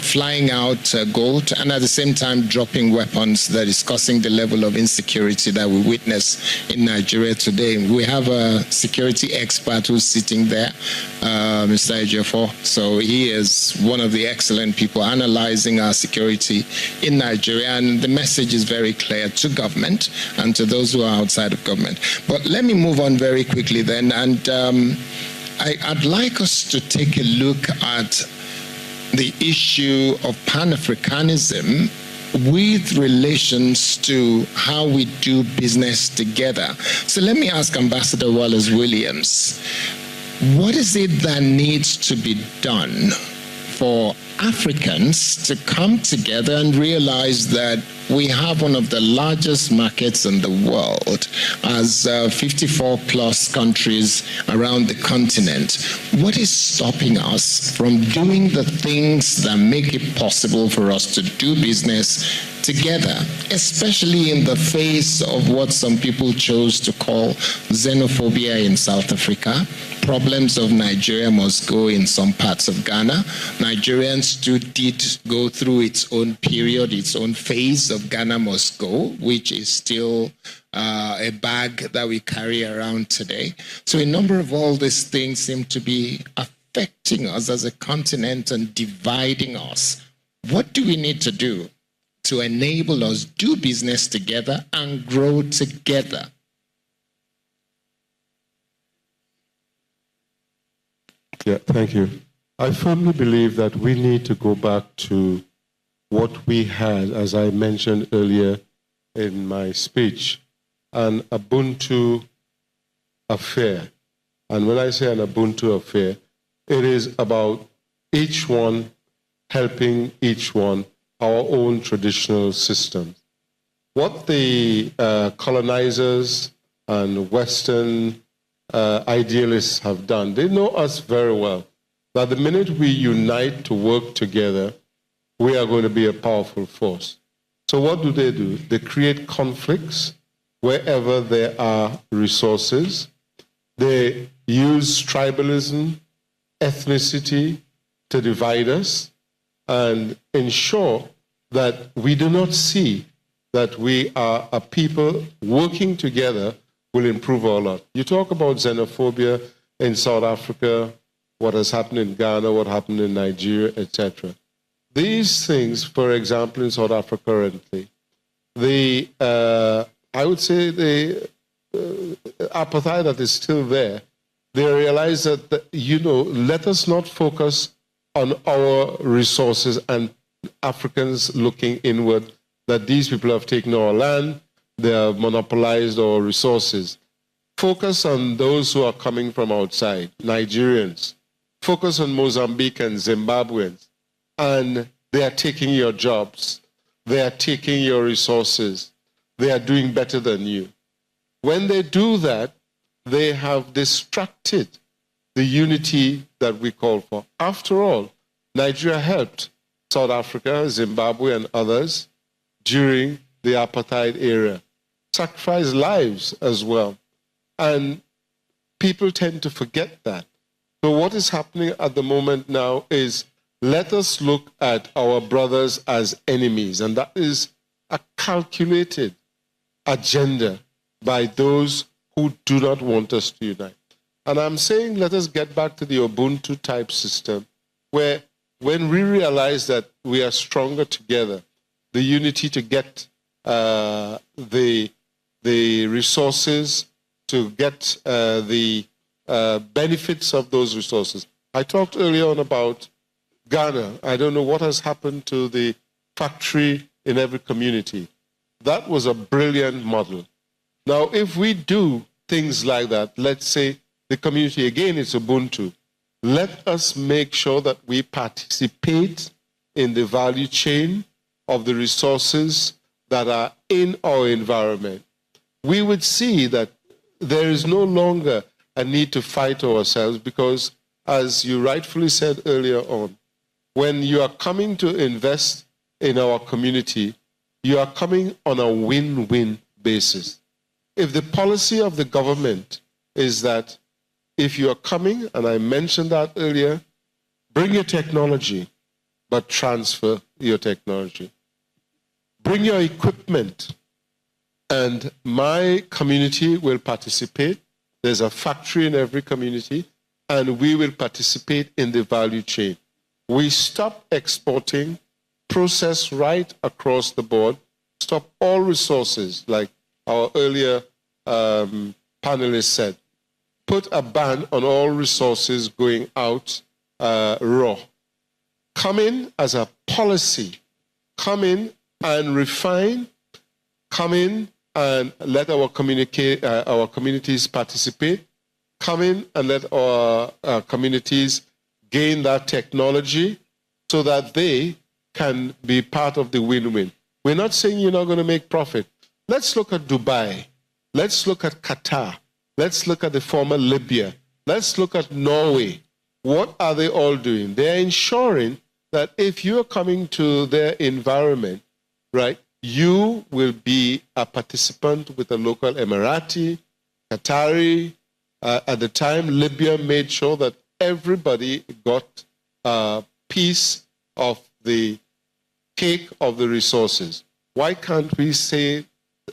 flying out gold, and at the same time dropping weapons that is causing the level of insecurity that we witness in Nigeria today. We have a security expert who's sitting there, Mr. Ejiofor. So he is one of the excellent people analyzing our security in Nigeria, and the message is very clear to government and to those who are outside of government. But let me move on very quickly then, and I'd like us to take a look at the issue of Pan-Africanism with relations to how we do business together. So let me ask Ambassador Wallace Williams, what is it that needs to be done for Africans to come together and realize that we have one of the largest markets in the world as 54 plus countries around the continent? What is stopping us from doing the things that make it possible for us to do business together, especially in the face of what some people chose to call xenophobia in South Africa? Problems of Nigeria must go in some parts of Ghana. Nigerians too did go through its own period, its own phase of Ghana must go, which is still a bag that we carry around today. So a number of all these things seem to be affecting us as a continent and dividing us. What do we need to do to enable us do business together and grow together? Yeah, thank you. I firmly believe that we need to go back to what we had, as I mentioned earlier in my speech, an Ubuntu affair. And when I say an Ubuntu affair, it is about each one helping each one, our own traditional systems. What the colonizers and Western idealists have done, they know us very well, that the minute we unite to work together, we are going to be a powerful force. So what do? They create conflicts wherever there are resources. They use tribalism, ethnicity to divide us and ensure that we do not see that we are a people working together will improve our lot. You talk about xenophobia in South Africa, what has happened in Ghana, what happened in Nigeria, etc. These things, for example, in South Africa currently, I would say the apartheid that is still there, they realize that, let us not focus on our resources and Africans looking inward, that these people have taken our land, they have monopolized our resources. Focus on those who are coming from outside, Nigerians. Focus on Mozambicans, Zimbabweans, and they are taking your jobs. They are taking your resources. They are doing better than you. When they do that, they have distracted the unity that we call for. After all, Nigeria helped South Africa, Zimbabwe, and others during the apartheid era, sacrificed lives as well. And people tend to forget that. So what is happening at the moment now is, let us look at our brothers as enemies, and that is a calculated agenda by those who do not want us to unite. And I'm saying, let us get back to the Ubuntu type system, where when we realize that we are stronger together, the unity to get the resources, to get the benefits of those resources. I talked earlier on about Ghana. I don't know what has happened to the factory in every community. That was a brilliant model. Now, if we do things like that, let's say the community, again, it's Ubuntu, let us make sure that we participate in the value chain of the resources that are in our environment. We would see that there is no longer a need to fight ourselves because, as you rightfully said earlier on, when you are coming to invest in our community, you are coming on a win-win basis. If the policy of the government is that if you are coming, and I mentioned that earlier, bring your technology, but transfer your technology. Bring your equipment, and my community will participate. There's a factory in every community, and we will participate in the value chain. We stop exporting, process right across the board, stop all resources, like our earlier panelists said. Put a ban on all resources going out raw. Come in as a policy. Come in and refine. Come in and let our communities participate. Come in and let our communities gain that technology so that they can be part of the win-win. We're not saying you're not going to make profit. Let's look at Dubai. Let's look at Qatar. Let's look at the former Libya. Let's look at Norway. What are they all doing? They're ensuring that if you're coming to their environment, right, you will be a participant with a local Emirati, Qatari. At the time, Libya made sure that everybody got a piece of the cake of the resources. Why can't we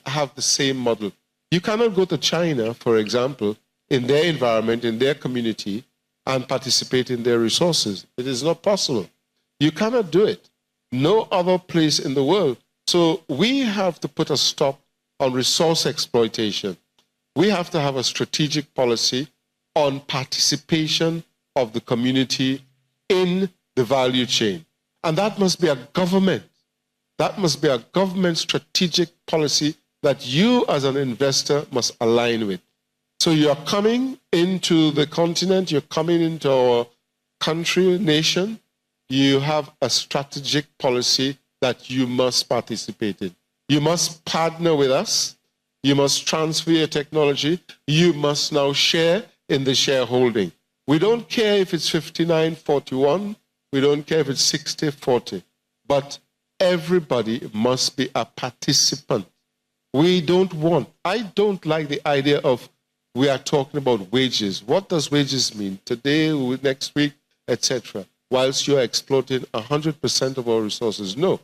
have the same model? You cannot go to China, for example, in their environment, in their community, and participate in their resources. It is not possible. You cannot do it. No other place in the world. So we have to put a stop on resource exploitation. We have to have a strategic policy on participation of the community in the value chain. And that must be a government. That must be a government strategic policy that you as an investor must align with. So you're coming into the continent, you're coming into our country, nation, you have a strategic policy that you must participate in. You must partner with us, you must transfer your technology, you must now share in the shareholding. We don't care if it's 59-41, we don't care if it's 60-40. but everybody must be a participant. I don't like the idea of we are talking about wages. What does wages mean? Today, next week, etc. Whilst you're exploiting 100% of our resources. No.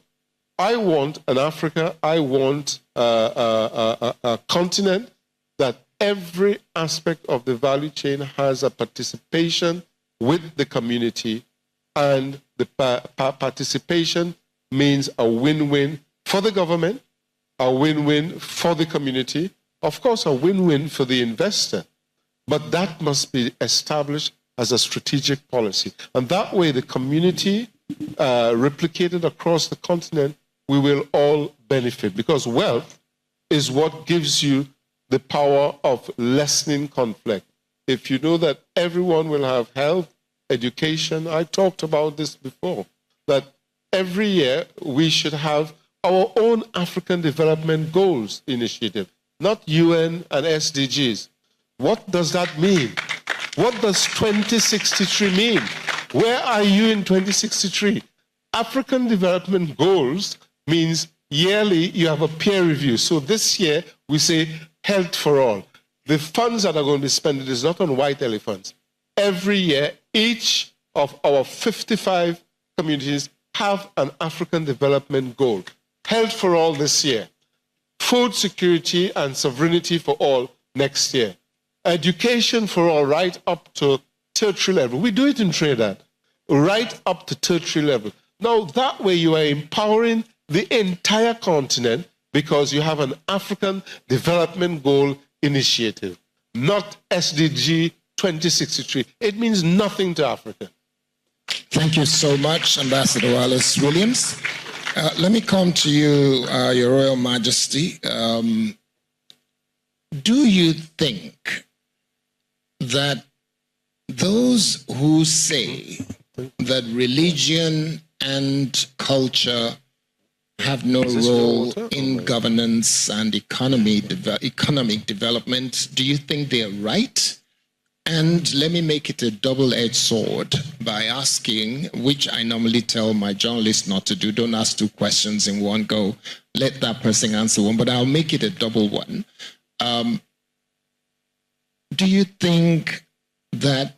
I want an Africa, I want a continent that every aspect of the value chain has a participation with the community, and the participation means a win-win for the government, a win-win for the community, of course a win-win for the investor, but that must be established as a strategic policy. And that way the community replicated across the continent, we will all benefit, because wealth is what gives you the power of lessening conflict. If you know that everyone will have health, education, I talked about this before, that every year we should have our own African Development Goals initiative, not UN and SDGs. What does that mean? What does 2063 mean? Where are you in 2063? African Development Goals means yearly you have a peer review. So this year we say health for all. The funds that are going to be spent is not on white elephants. Every year, each of our 55 communities have an African Development Goal. Health for all this year. Food security and sovereignty for all next year. Education for all right up to tertiary level. We do it in Trinidad, right up to tertiary level. Now, that way you are empowering the entire continent because you have an African Development Goal initiative, not SDG 2063. It means nothing to Africa. Thank you so much, Ambassador Wallace Williams. Let me come to you, Your Royal Majesty. Do you think that those who say that religion and culture have no role in governance and economic development, do you think they're right? And let me make it a double-edged sword by asking, which I normally tell my journalists not to do, don't ask two questions in one go, let that person answer one, but I'll make it a double one. Do you think that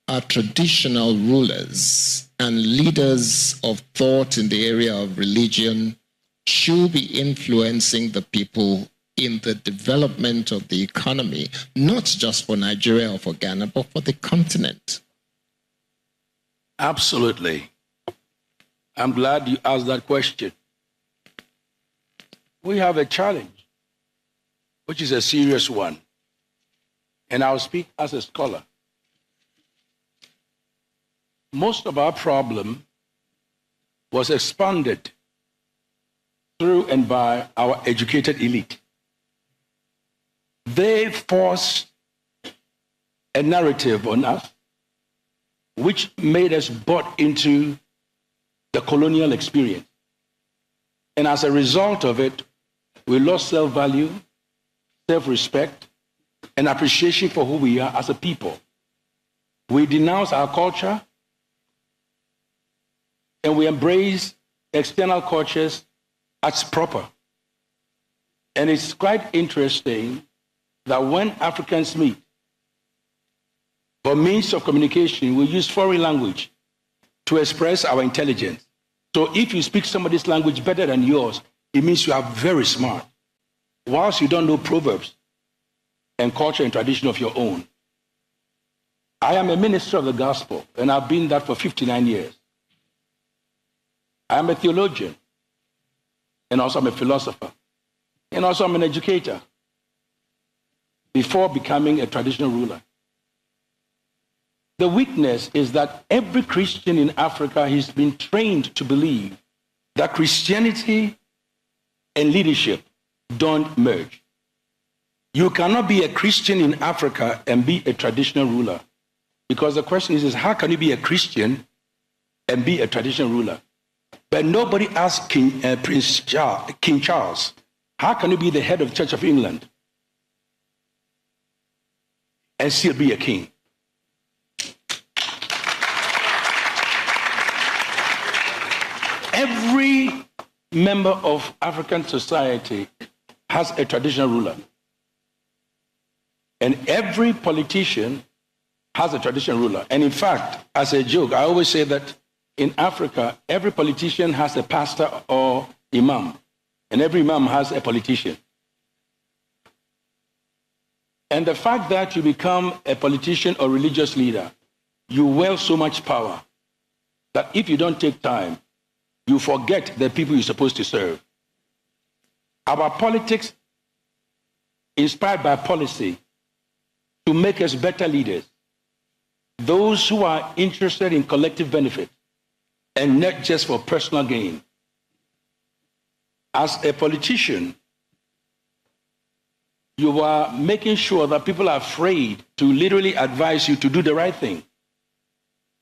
our traditional rulers and leaders of thought in the area of religion should be influencing the people in the development of the economy, not just for Nigeria or for Ghana, but for the continent? Absolutely. I'm glad you asked that question. We have a challenge, which is a serious one. And I'll speak as a scholar. Most of our problem was expanded through and by our educated elite. They forced a narrative on us which made us bought into the colonial experience. And as a result of it, we lost self-value, self-respect, and appreciation for who we are as a people. We denounce our culture, and we embrace external cultures as proper. And it's quite interesting that when Africans meet, for means of communication, we use foreign language to express our intelligence. So if you speak somebody's language better than yours, it means you are very smart. Whilst you don't know proverbs and culture and tradition of your own. I am a minister of the gospel, and I've been that for 59 years. I'm a theologian, and also I'm a philosopher, and also I'm an educator before becoming a traditional ruler. The weakness is that every Christian in Africa has been trained to believe that Christianity and leadership don't merge. You cannot be a Christian in Africa and be a traditional ruler. Because the question is how can you be a Christian and be a traditional ruler? But nobody asked King Charles, how can you be the head of the Church of England and still be a king? every member of African society has a traditional ruler. And every politician has a traditional ruler. And in fact, as a joke, I always say that in Africa, every politician has a pastor or imam, and every imam has a politician. And the fact that you become a politician or religious leader, you wield so much power that if you don't take time, you forget the people you're supposed to serve. Our politics, inspired by policy, to make us better leaders, those who are interested in collective benefit and not just for personal gain. As a politician, you are making sure that people are afraid to literally advise you to do the right thing.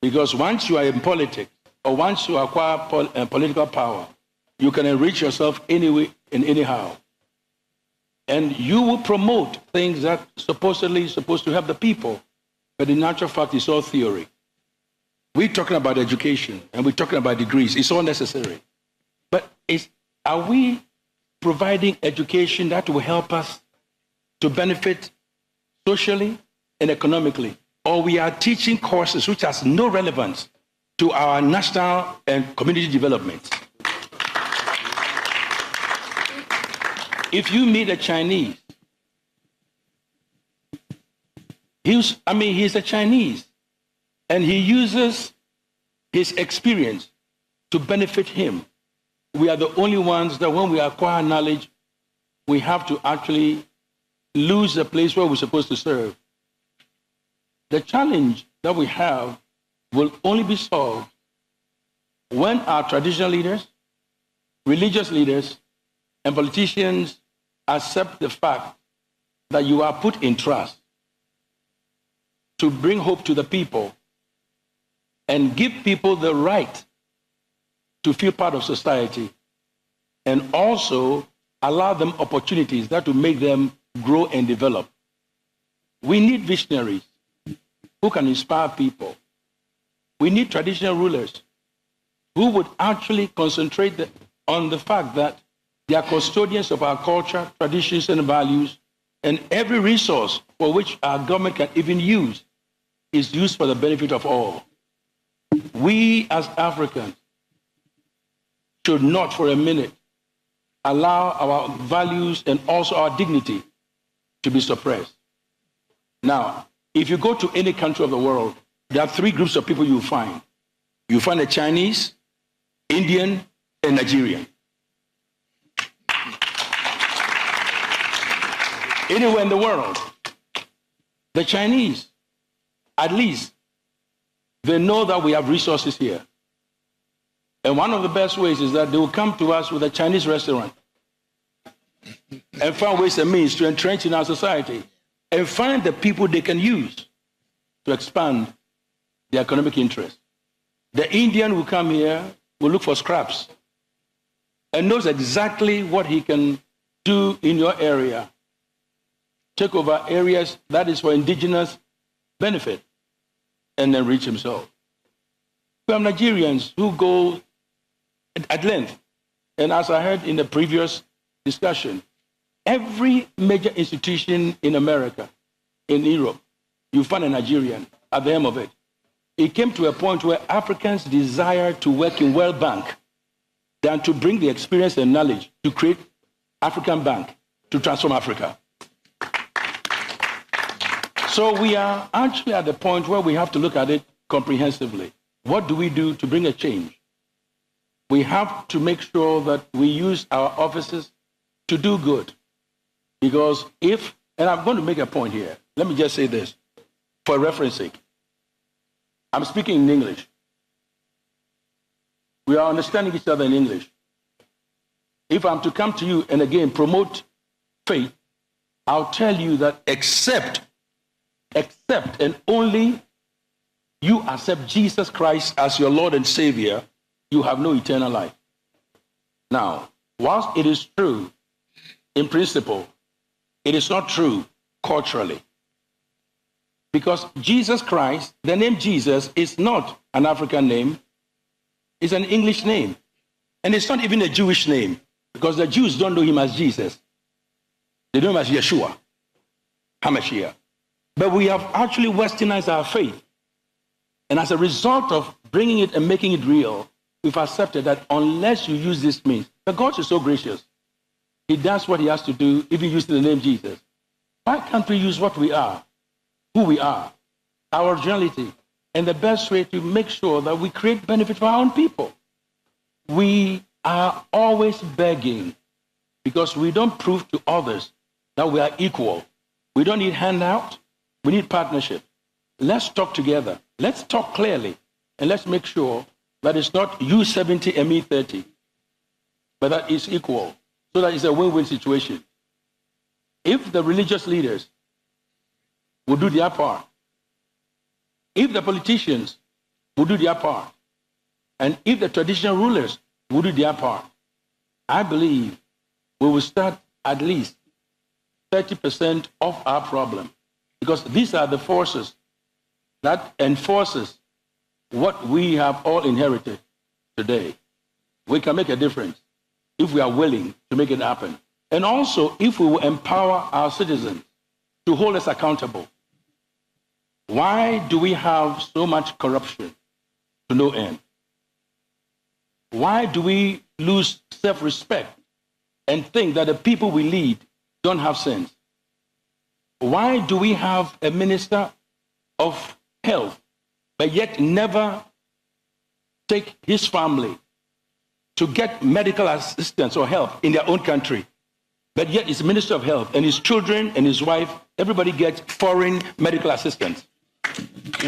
Because once you are in politics, or once you acquire political power, you can enrich yourself anyway and anyhow. And you will promote things that supposedly supposed to help the people, but in actual fact, it's all theory. We're talking about education, and we're talking about degrees. It's all necessary. But are we providing education that will help us to benefit socially and economically? Or we are teaching courses which has no relevance to our national and community development? If you meet a Chinese, he's a Chinese, and he uses his experience to benefit him. We are the only ones that when we acquire knowledge, we have to actually lose the place where we're supposed to serve. The challenge that we have will only be solved when our traditional leaders, religious leaders, and politicians accept the fact that you are put in trust to bring hope to the people and give people the right to feel part of society, and also allow them opportunities that will make them grow and develop. We need visionaries who can inspire people. We need traditional rulers who would actually concentrate on the fact that they are custodians of our culture, traditions, and values, and every resource for which our government can even use is used for the benefit of all. We as Africans should not for a minute allow our values and also our dignity to be suppressed. Now, if you go to any country of the world, there are three groups of people you'll find. You'll find a Chinese, Indian, and Nigerian. Anywhere in the world, the Chinese, at least, they know that we have resources here. And one of the best ways is that they will come to us with a Chinese restaurant and find ways and means to entrench in our society and find the people they can use to expand their economic interest. The Indian will come here, will look for scraps, and knows exactly what he can do in your area. Take over areas that is for indigenous benefit and enrich himself. We have Nigerians who go at length. And as I heard in the previous discussion, every major institution in America, in Europe, you find a Nigerian at the helm of it. It came to a point where Africans desire to work in World Bank than to bring the experience and knowledge to create African Bank to transform Africa. So we are actually at the point where we have to look at it comprehensively. What do we do to bring a change? We have to make sure that we use our offices to do good. Because if, and I'm going to make a point here, let me just say this for reference sake. I'm speaking in English. We are understanding each other in English. If I'm to come to you and again promote faith, I'll tell you that except and only you accept Jesus Christ as your Lord and Savior, you have no eternal life. Now, whilst it is true in principle, it is not true culturally. Because Jesus Christ, the name Jesus, is not an African name, it's an English name. And it's not even a Jewish name, because the Jews don't know him as Jesus. They know him as Yeshua, HaMashiach. But we have actually westernized our faith. And as a result of bringing it and making it real, we've accepted that unless you use this means, but God is so gracious. He does what he has to do if he uses the name Jesus. Why can't we use what we are, who we are, our originality, and the best way to make sure that we create benefit for our own people? We are always begging because we don't prove to others that we are equal. We don't need handout. We need partnership. Let's talk together. Let's talk clearly. And let's make sure that it's not you 70 and me 30, but that it's equal, so that it's a win-win situation. If the religious leaders will do their part, if the politicians will do their part, and if the traditional rulers will do their part, I believe we will start at least 30% of our problem, because these are the forces that enforces what we have all inherited today. We can make a difference if we are willing to make it happen. And also, if we will empower our citizens to hold us accountable. Why do we have so much corruption to no end? Why do we lose self-respect and think that the people we lead don't have sense? Why do we have a minister of health, but yet never take his family to get medical assistance or help in their own country, but yet he's Minister of Health, and his children and his wife, everybody gets foreign medical assistance?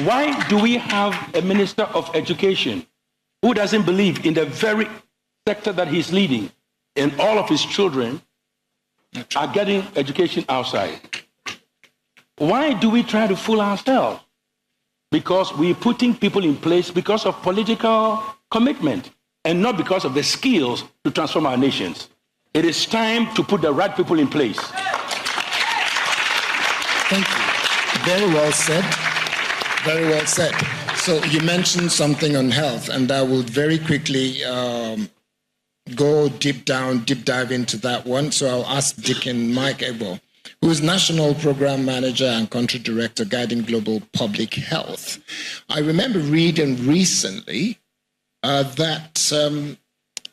Why do we have a Minister of Education who doesn't believe in the very sector that he's leading, and all of his children are getting education outside? Why do we try to fool ourselves? Because we're putting people in place because of political commitment and not because of the skills to transform our nations. It is time to put the right people in place. Thank you. Very well said. Very well said. So you mentioned something on health, and I will very quickly go deep dive into that one. So I'll ask Deacon Mike Egbo, who is National Program Manager and Country Director guiding Global Public Health. I remember reading recently that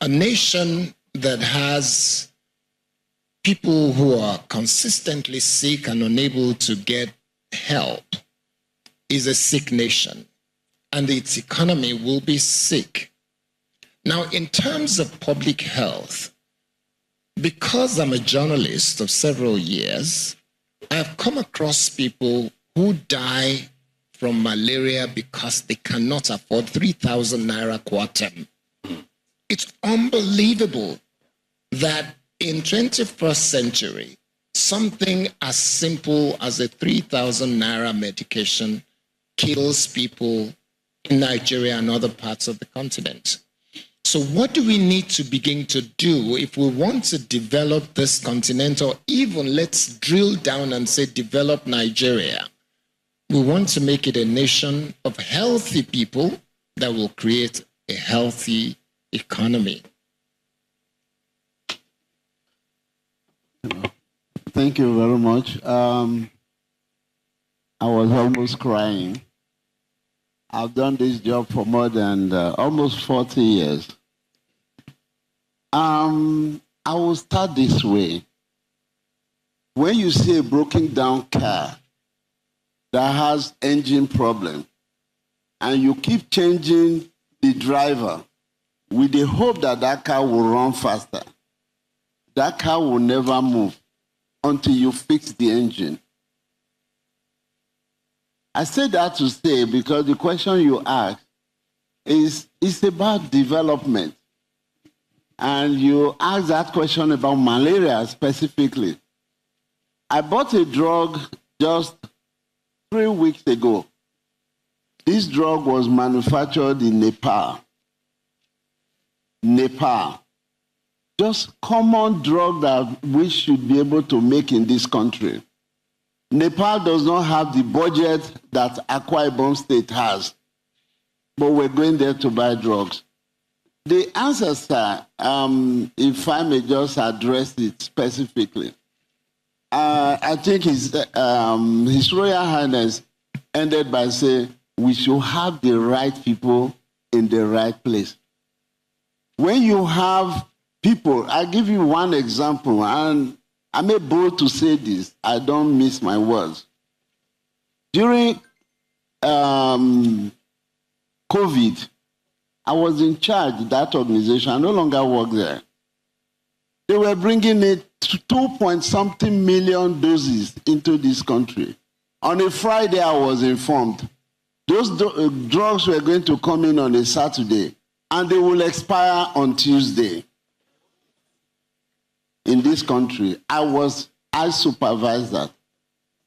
a nation that has people who are consistently sick and unable to get help is a sick nation, and its economy will be sick. Now, in terms of public health, because I'm a journalist of several years, I've come across people who die from malaria because they cannot afford 3,000 naira quarter. It's unbelievable that in 21st century, something as simple as a 3,000 naira medication kills people in Nigeria and other parts of the continent. So what do we need to begin to do if we want to develop this continent, or even let's drill down and say develop Nigeria? We want to make it a nation of healthy people that will create a healthy economy. Thank you very much. I was almost crying. I've done this job for more than almost 40 years. I will start this way. When you see a broken down car that has engine problem, and you keep changing the driver with the hope that that car will run faster, that car will never move until you fix the engine. I say that to say because the question you asked is about development. And you asked that question about malaria specifically. I bought a drug just 3 weeks ago. This drug was manufactured in Nepal. Just common drug that we should be able to make in this country. Nepal does not have the budget that Akwa Ibom State has, but we're going there to buy drugs. The answer, sir, if I may just address it specifically, I think His Royal Highness ended by saying we should have the right people in the right place. When you have people, I'll give you one example, and I'm able to say this, I don't miss my words. During COVID, I was in charge of that organization. I no longer work there. They were bringing it to 2-point-something million doses into this country. On a Friday, I was informed those drugs were going to come in on a Saturday, and they will expire on Tuesday. In this country, I supervised that.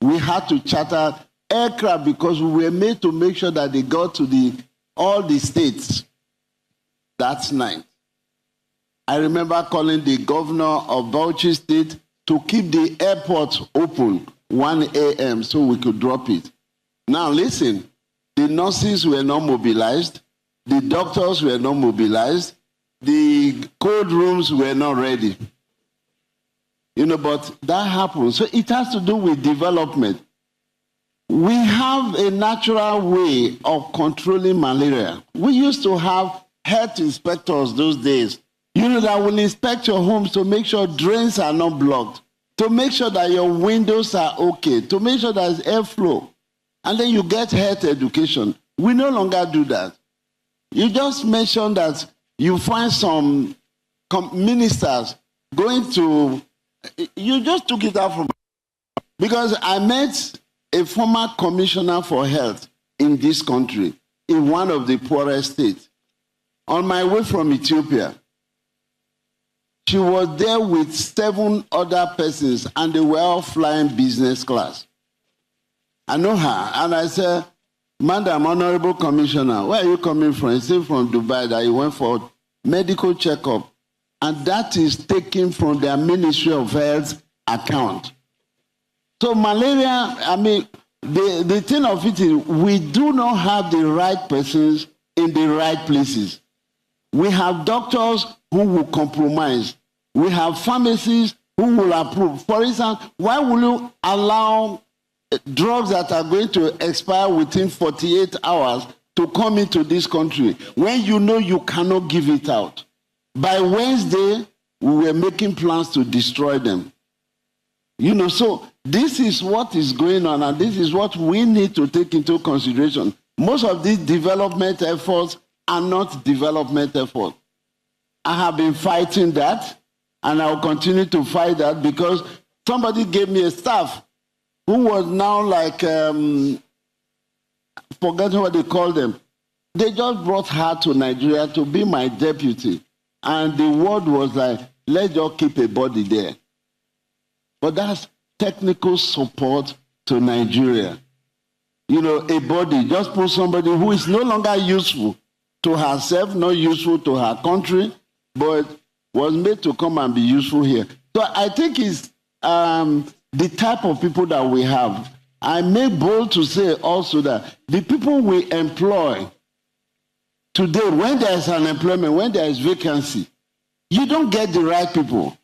We had to charter aircraft because we were made to make sure that they got to all the states that night. I remember calling the governor of Bauchi State to keep the airport open 1 a.m. so we could drop it. Now listen, the nurses were not mobilized, the doctors were not mobilized, the cold rooms were not ready. But that happens. So it has to do with development. We have a natural way of controlling malaria. We used to have health inspectors those days, that will inspect your homes to make sure drains are not blocked, to make sure that your windows are okay, to make sure there's airflow. And then you get health education. We no longer do that. You just mentioned that you find some ministers going to, you just took it out from, because I met a former commissioner for health in this country, in one of the poorest states, on my way from Ethiopia. She was there with 7 other persons, and they were all flying business class. I know her, and I said, Madam Honorable Commissioner, where are you coming from? He said from Dubai, that he went for medical checkup, and that is taken from their Ministry of Health account. So malaria, the thing of it is, we do not have the right persons in the right places. We have doctors who will compromise. We have pharmacies who will approve. For instance, why will you allow drugs that are going to expire within 48 hours to come into this country when you know you cannot give it out? By Wednesday, we were making plans to destroy them. So this is what is going on, and this is what we need to take into consideration. Most of these development efforts are not development efforts. I have been fighting that, and I will continue to fight that, because somebody gave me a staff who was now like, forget what they call them. They just brought her to Nigeria to be my deputy. And the word was like, let's just keep a body there. But that's technical support to Nigeria. A body, just put somebody who is no longer useful to herself, not useful to her country, but was made to come and be useful here. So I think it's the type of people that we have. I make bold to say also that the people we employ today, when there is unemployment, when there is vacancy, you don't get the right people.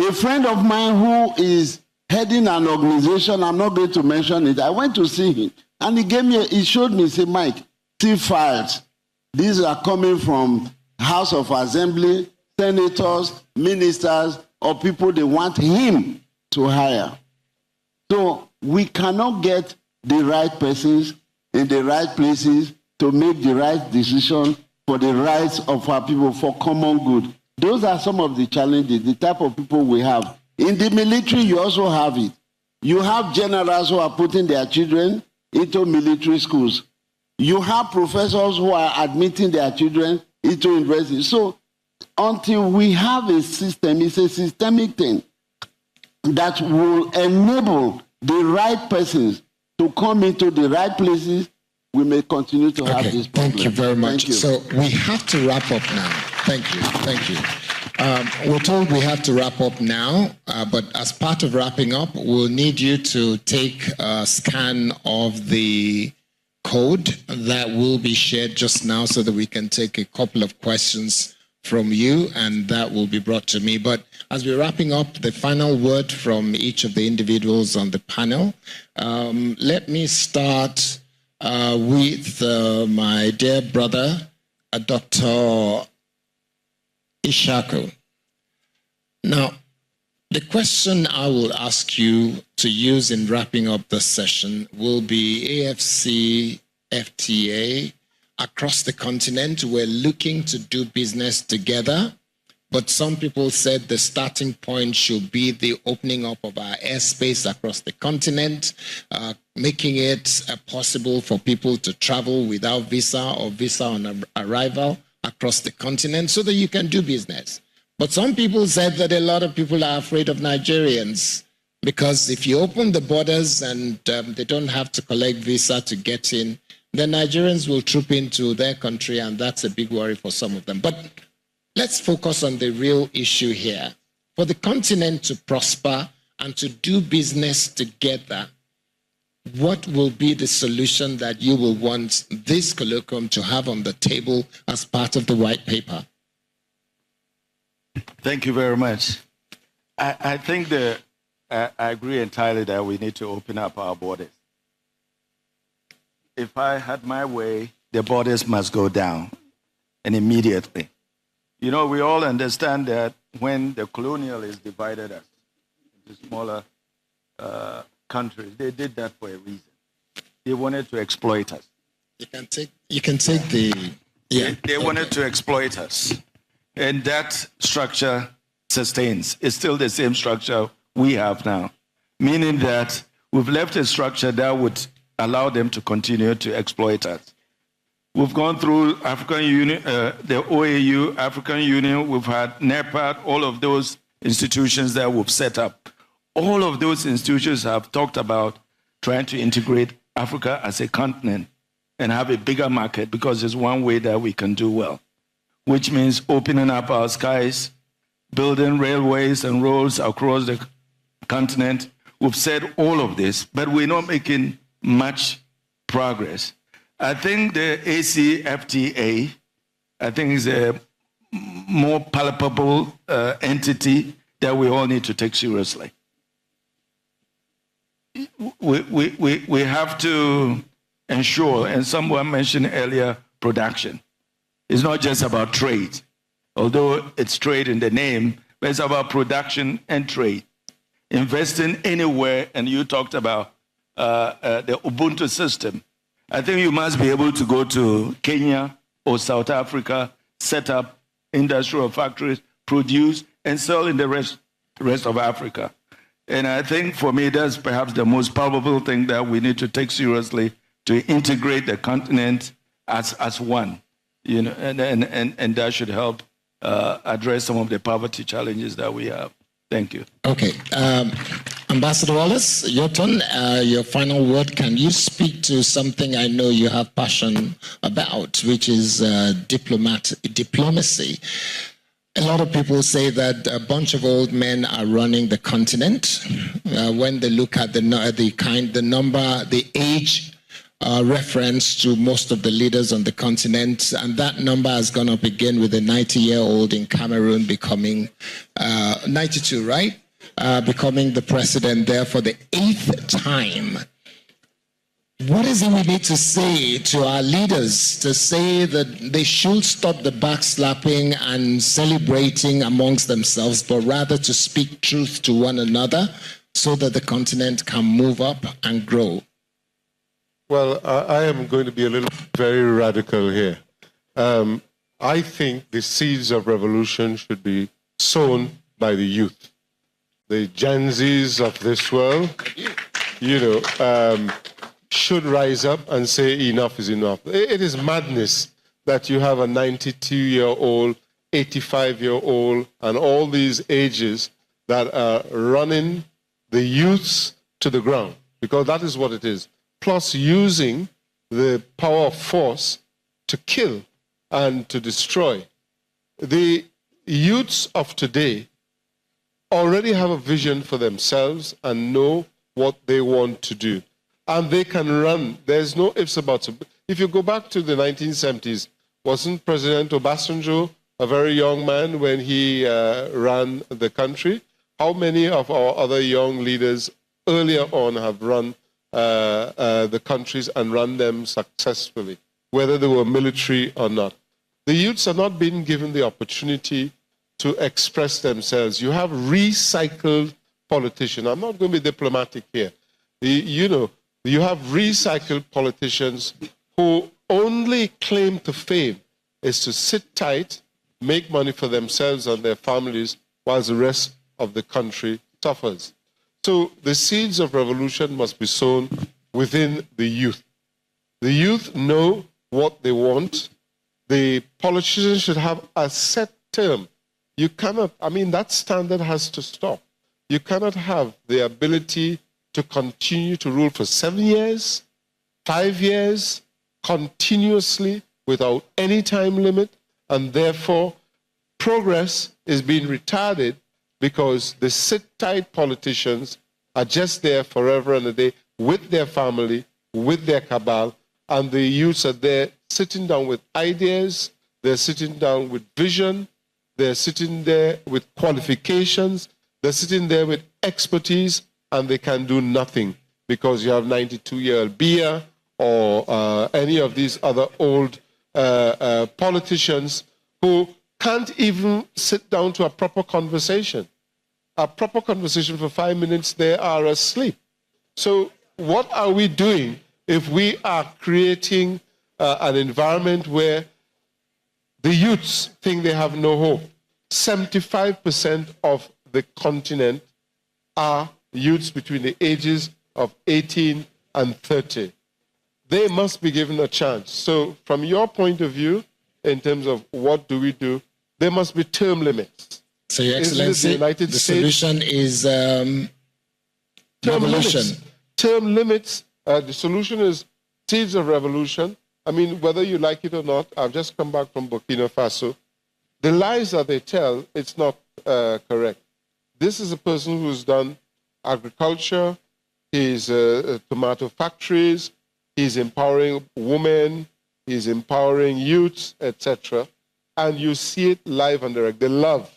A friend of mine who is heading an organization, I'm not going to mention it, I went to see him, and he showed me, he said, Mike, see files. These are coming from House of Assembly, senators, ministers, or people they want him to hire. So we cannot get the right persons in the right places to make the right decision for the rights of our people, for common good. Those are some of the challenges, the type of people we have. In the military, you also have it. You have generals who are putting their children into military schools. You have professors who are admitting their children into universities. So until we have a system, it's a systemic thing that will enable the right persons to come into the right places, we may continue to have this problem. Thank you very much. So we have to wrap up now. Thank you. We're told we have to wrap up now, but as part of wrapping up, we'll need you to take a scan of the code that will be shared just now so that we can take a couple of questions from you, and that will be brought to me. But as we're wrapping up, the final word from each of the individuals on the panel. Let me start with my dear brother, Dr. Ishaku. Now, the question I will ask you to use in wrapping up the session will be AFC, FTA, across the continent. We're looking to do business together, but some people said the starting point should be the opening up of our airspace across the continent, making it possible for people to travel without visa or visa on arrival across the continent so that you can do business. But some people said that a lot of people are afraid of Nigerians because if you open the borders and they don't have to collect visa to get in, the Nigerians will troop into their country, and that's a big worry for some of them. But let's focus on the real issue here. For the continent to prosper and to do business together, what will be the solution that you will want this colloquium to have on the table as part of the white paper? Thank you very much. I think I agree entirely that we need to open up our borders. If I had my way, the borders must go down, and immediately. You know, we all understand that when the colonialists divided us into smaller countries, they did that for a reason. They wanted to exploit us. You can take the... Yeah. They wanted to exploit us. And that structure sustains. It's still the same structure we have now, meaning that we've left a structure that would allow them to continue to exploit us. We've gone through African Union, the OAU, African Union, we've had NEPAD, all of those institutions that we've set up. All of those institutions have talked about trying to integrate Africa as a continent and have a bigger market because it's one way that we can do well, which means opening up our skies, building railways and roads across the continent. We've said all of this, but we're not making much progress. I think the ACFTA, I think is a more palpable entity that we all need to take seriously. We have to ensure, and someone mentioned earlier, production. It's not just about trade, although it's trade in the name, but it's about production and trade. Investing anywhere, and you talked about the Ubuntu system. I think you must be able to go to Kenya or South Africa, set up industrial factories, produce, and sell in the rest of Africa. And I think for me, that's perhaps the most probable thing that we need to take seriously to integrate the continent as one. You know, and that should help address some of the poverty challenges that we have. Thank you. Okay. Ambassador Wallace, your turn. Your final word. Can you speak to something I know you have passion about, which is diplomacy? A lot of people say that a bunch of old men are running the continent. When they look at the age reference to most of the leaders on the continent, and that number has gone up again with a 90-year-old in Cameroon becoming 92, right? Becoming the president there for the 8th time. What is it we need to say to our leaders to say that they should stop the backslapping and celebrating amongst themselves, but rather to speak truth to one another so that the continent can move up and grow? Well, I am going to be a little very radical here. I think the seeds of revolution should be sown by the youth. The Gen Zs of this world, should rise up and say enough is enough. It is madness that you have a 92-year-old, 85-year-old, and all these ages that are running the youths to the ground, because that is what it is. Plus using the power of force to kill and to destroy. The youths of today already have a vision for themselves and know what they want to do. And they can run. There's no ifs, buts. If you go back to the 1970s, wasn't President Obasanjo a very young man when he ran the country. How many of our other young leaders earlier on have run the countries and run them successfully, whether they were military or not? The youths are not being given the opportunity to express themselves. You have recycled politicians. I'm not going to be diplomatic here. You have recycled politicians who only claim to fame is to sit tight, make money for themselves and their families, whilst the rest of the country suffers. So the seeds of revolution must be sown within the youth. The youth know what they want. The politicians should have a set term. You cannot, that standard has to stop. You cannot have the ability to continue to rule for 7 years, 5 years, continuously, without any time limit, and therefore progress is being retarded because the sit-tight politicians are just there forever and a day with their family, with their cabal, and the youths are there sitting down with ideas, they're sitting down with vision, they're sitting there with qualifications, they're sitting there with expertise, and they can do nothing because you have 92-year-old Bia or any of these other old politicians who can't even sit down to a proper conversation. A proper conversation for 5 minutes, they are asleep. So what are we doing if we are creating an environment where the youths think they have no hope? 75% of the continent are youths between the ages of 18 and 30. They must be given a chance. So from your point of view, in terms of what do we do, there must be term limits. So, Your Excellency, the solution is revolution. Term limits, the solution is seeds of revolution. Whether you like it or not, I've just come back from Burkina Faso. The lies that they tell, it's not correct. This is a person who's done agriculture, he's tomato factories, he's empowering women, he's empowering youths, etc. And you see it live and direct, the love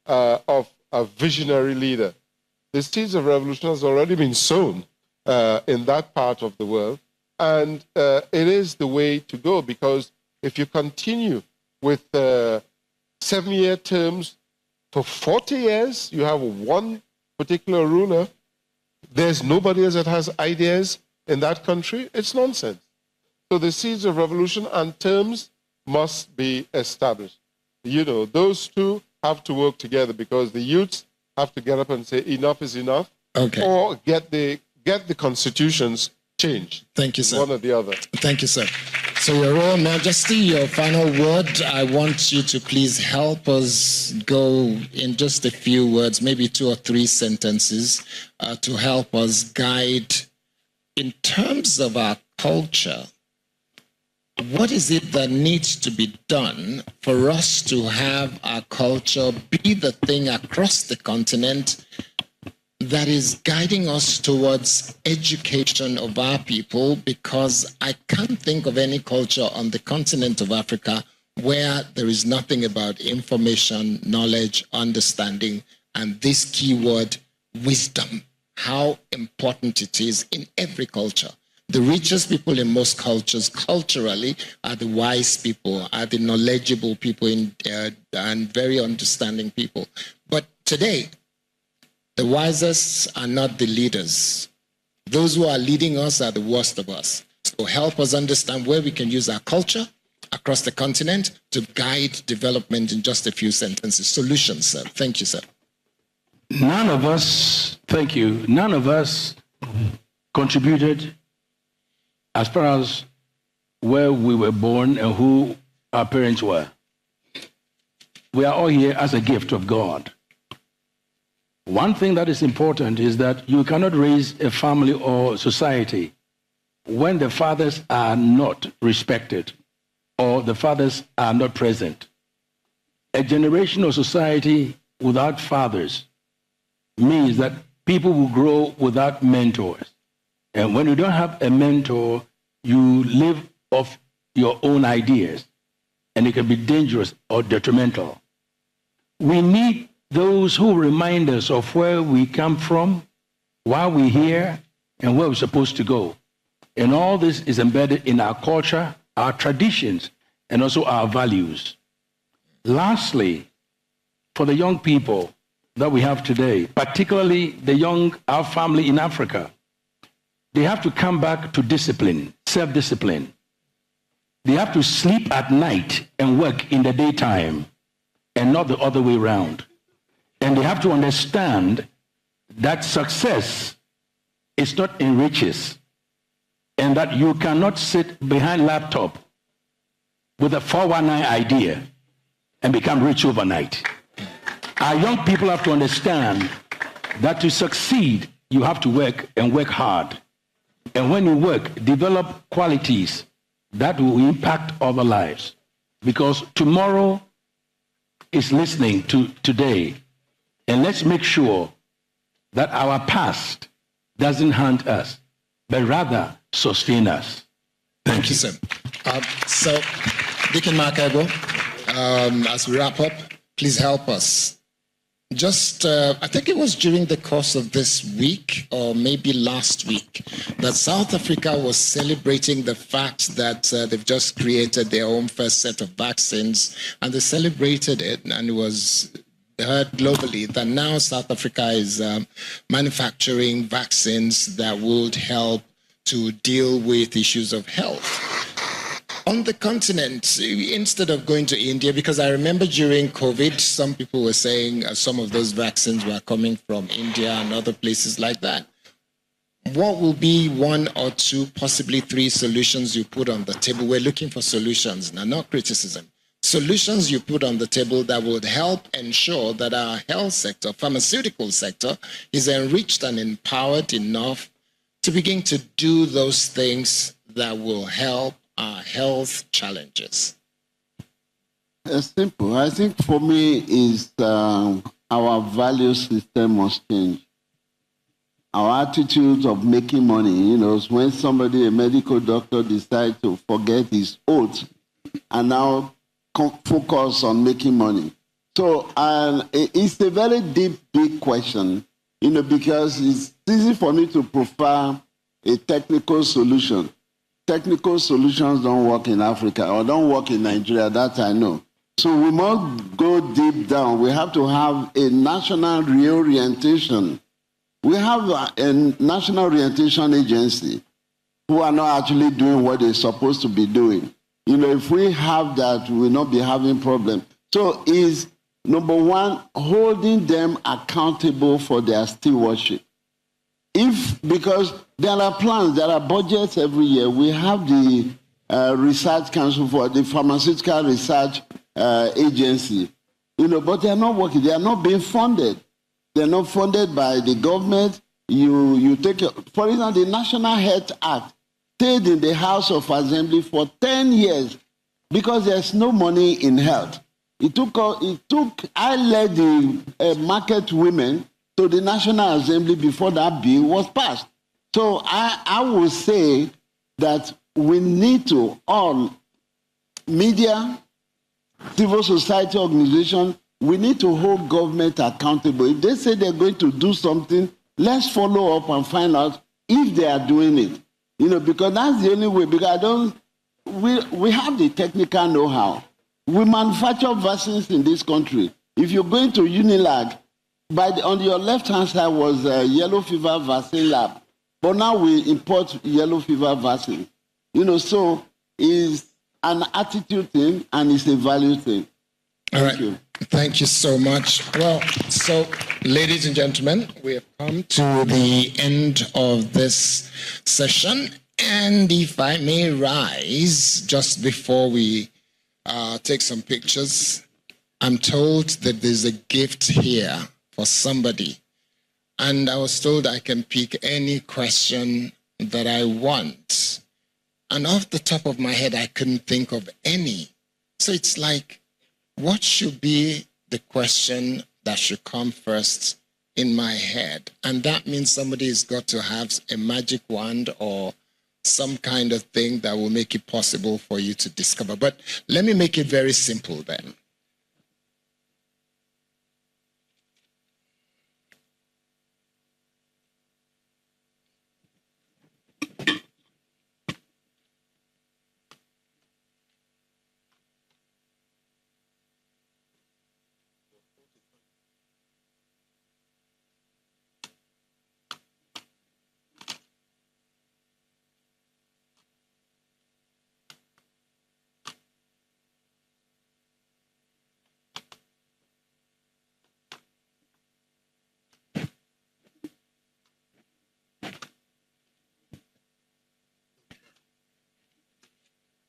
of a visionary leader. The seeds of revolution has already been sown in that part of the world, and it is the way to go, because if you continue with 7-year terms for 40 years, you have one particular ruler, there's nobody else that has ideas in that country, it's nonsense. So the seeds of revolution and terms must be established. Those two have to work together, because the youths have to get up and say enough is enough, or get the constitutions changed. Thank you, sir. One or the other. Thank you, sir. So, Your Royal Majesty, your final word. I want you to please help us go in just a few words, maybe 2 or 3 sentences, to help us guide in terms of our culture. What is it that needs to be done for us to have our culture be the thing across the continent that is guiding us towards education of our people? Because I can't think of any culture on the continent of Africa where there is nothing about information, knowledge, understanding, and this keyword, wisdom, how important it is in every culture. The richest people in most cultures, culturally, are the wise people, are the knowledgeable people, and very understanding people. But today, the wisest are not the leaders. Those who are leading us are the worst of us. So help us understand where we can use our culture across the continent to guide development in just a few sentences. Solutions, sir. Thank you, sir. None of us, thank you, none of us contributed as far as where we were born and who our parents were. We are all here as a gift of God. One thing that is important is that you cannot raise a family or society when the fathers are not respected or the fathers are not present. A generation or society without fathers means that people will grow without mentors. And when you don't have a mentor, you live off your own ideas. and it can be dangerous or detrimental. We need those who remind us of where we come from, why we're here, and where we're supposed to go. And all this is embedded in our culture, our traditions, and also our values. Lastly, for the young people that we have today, particularly our family in Africa, they have to come back to discipline, self-discipline. They have to sleep at night and work in the daytime, and not the other way around. And they have to understand that success is not in riches, and that you cannot sit behind laptop with a 419 idea and become rich overnight. Our young people have to understand that to succeed, you have to work and work hard. And when you work, develop qualities that will impact other lives. Because tomorrow is listening to today. And let's make sure that our past doesn't haunt us, but rather sustain us. Thank you, sir. So, Deacon Mike Egbo, as we wrap up, please help us. Just, I think it was during the course of this week, or maybe last week, that South Africa was celebrating the fact that they've just created their own first set of vaccines, and they celebrated it, and it was heard globally that now South Africa is manufacturing vaccines that would help to deal with issues of health. On the continent, instead of going to India, because I remember during COVID, some people were saying some of those vaccines were coming from India and other places like that. What will be one or two, possibly three solutions you put on the table? We're looking for solutions now, not criticism. Solutions you put on the table that would help ensure that our health sector, pharmaceutical sector, is enriched and empowered enough to begin to do those things that will help our health challenges. It's simple. I think for me is our value system must change. Our attitude of making money, you know, when somebody, a medical doctor, decides to forget his oath and now focus on making money. So it's a very deep, big question, you know, because it's easy for me to prefer a technical solution. Technical solutions don't work in Africa or don't work in Nigeria, that I know. So we must go deep down. We have to have a national reorientation. We have a national orientation agency who are not actually doing what they're supposed to be doing. You know, if we have that, we will not be having problems. So is, number one, holding them accountable for their stewardship. Because there are plans, there are budgets every year. We have the Research Council for the Pharmaceutical Research Agency, you know, but they are not working. They are not being funded. They are not funded by the government. You take, for example, the National Health Act stayed in the House of Assembly for 10 years because there's no money in health. I led the market women to the National Assembly before that bill was passed. So I would say that we need to, all media, civil society organizations, we need to hold government accountable. If they say they're going to do something, let's follow up and find out if they are doing it. You know, because that's the only way, because we have the technical know-how. We manufacture vaccines in this country. If you're going to Unilag, on your left-hand side was a yellow fever vaccine lab. But now we import yellow fever vaccine. You know, so it's an attitude thing and it's a value thing. Thank you. Thank you so much. Well, so ladies and gentlemen, we have come to the end of this session. And if I may rise just before we take some pictures, I'm told that there's a gift here for somebody. And I was told I can pick any question that I want. And off the top of my head, I couldn't think of any. So it's like, what should be the question that should come first in my head? And that means somebody has got to have a magic wand or some kind of thing that will make it possible for you to discover. But let me make it very simple then.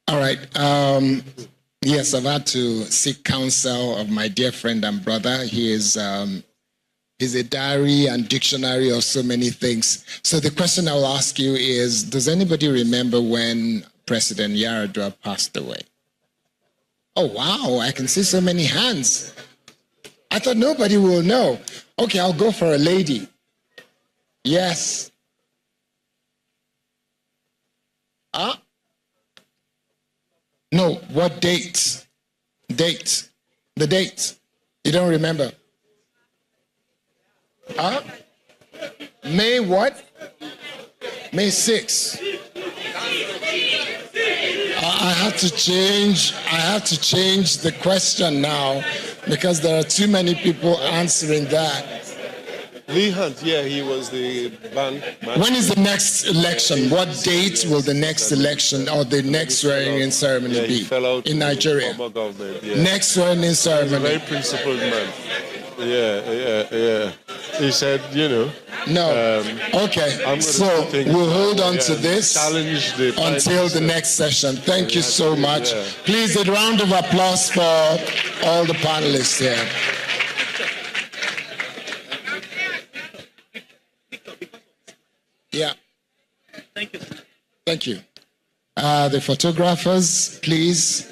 All right. Yes, I've had to seek counsel of my dear friend and brother. He is is a diary and dictionary of so many things. So the question I will ask you is, does anybody remember when President Yaradua passed away? Oh, wow, I can see so many hands. I thought nobody will know. Okay, I'll go for a lady. Yes. No, what date? Date. The date. You don't remember? May what? May 6. I have to change the question now because there are too many people answering that. Lee Hunt, yeah, he was the band. When is the next election? What date will the next election or the next swearing-in ceremony be in Nigeria? Next swearing-in ceremony. He's a very principled man. Yeah. He said, No. Okay. So we'll hold on to this until the next session. Thank you so much. Please, a round of applause for all the panelists here. Yeah. Thank you. The photographers, please.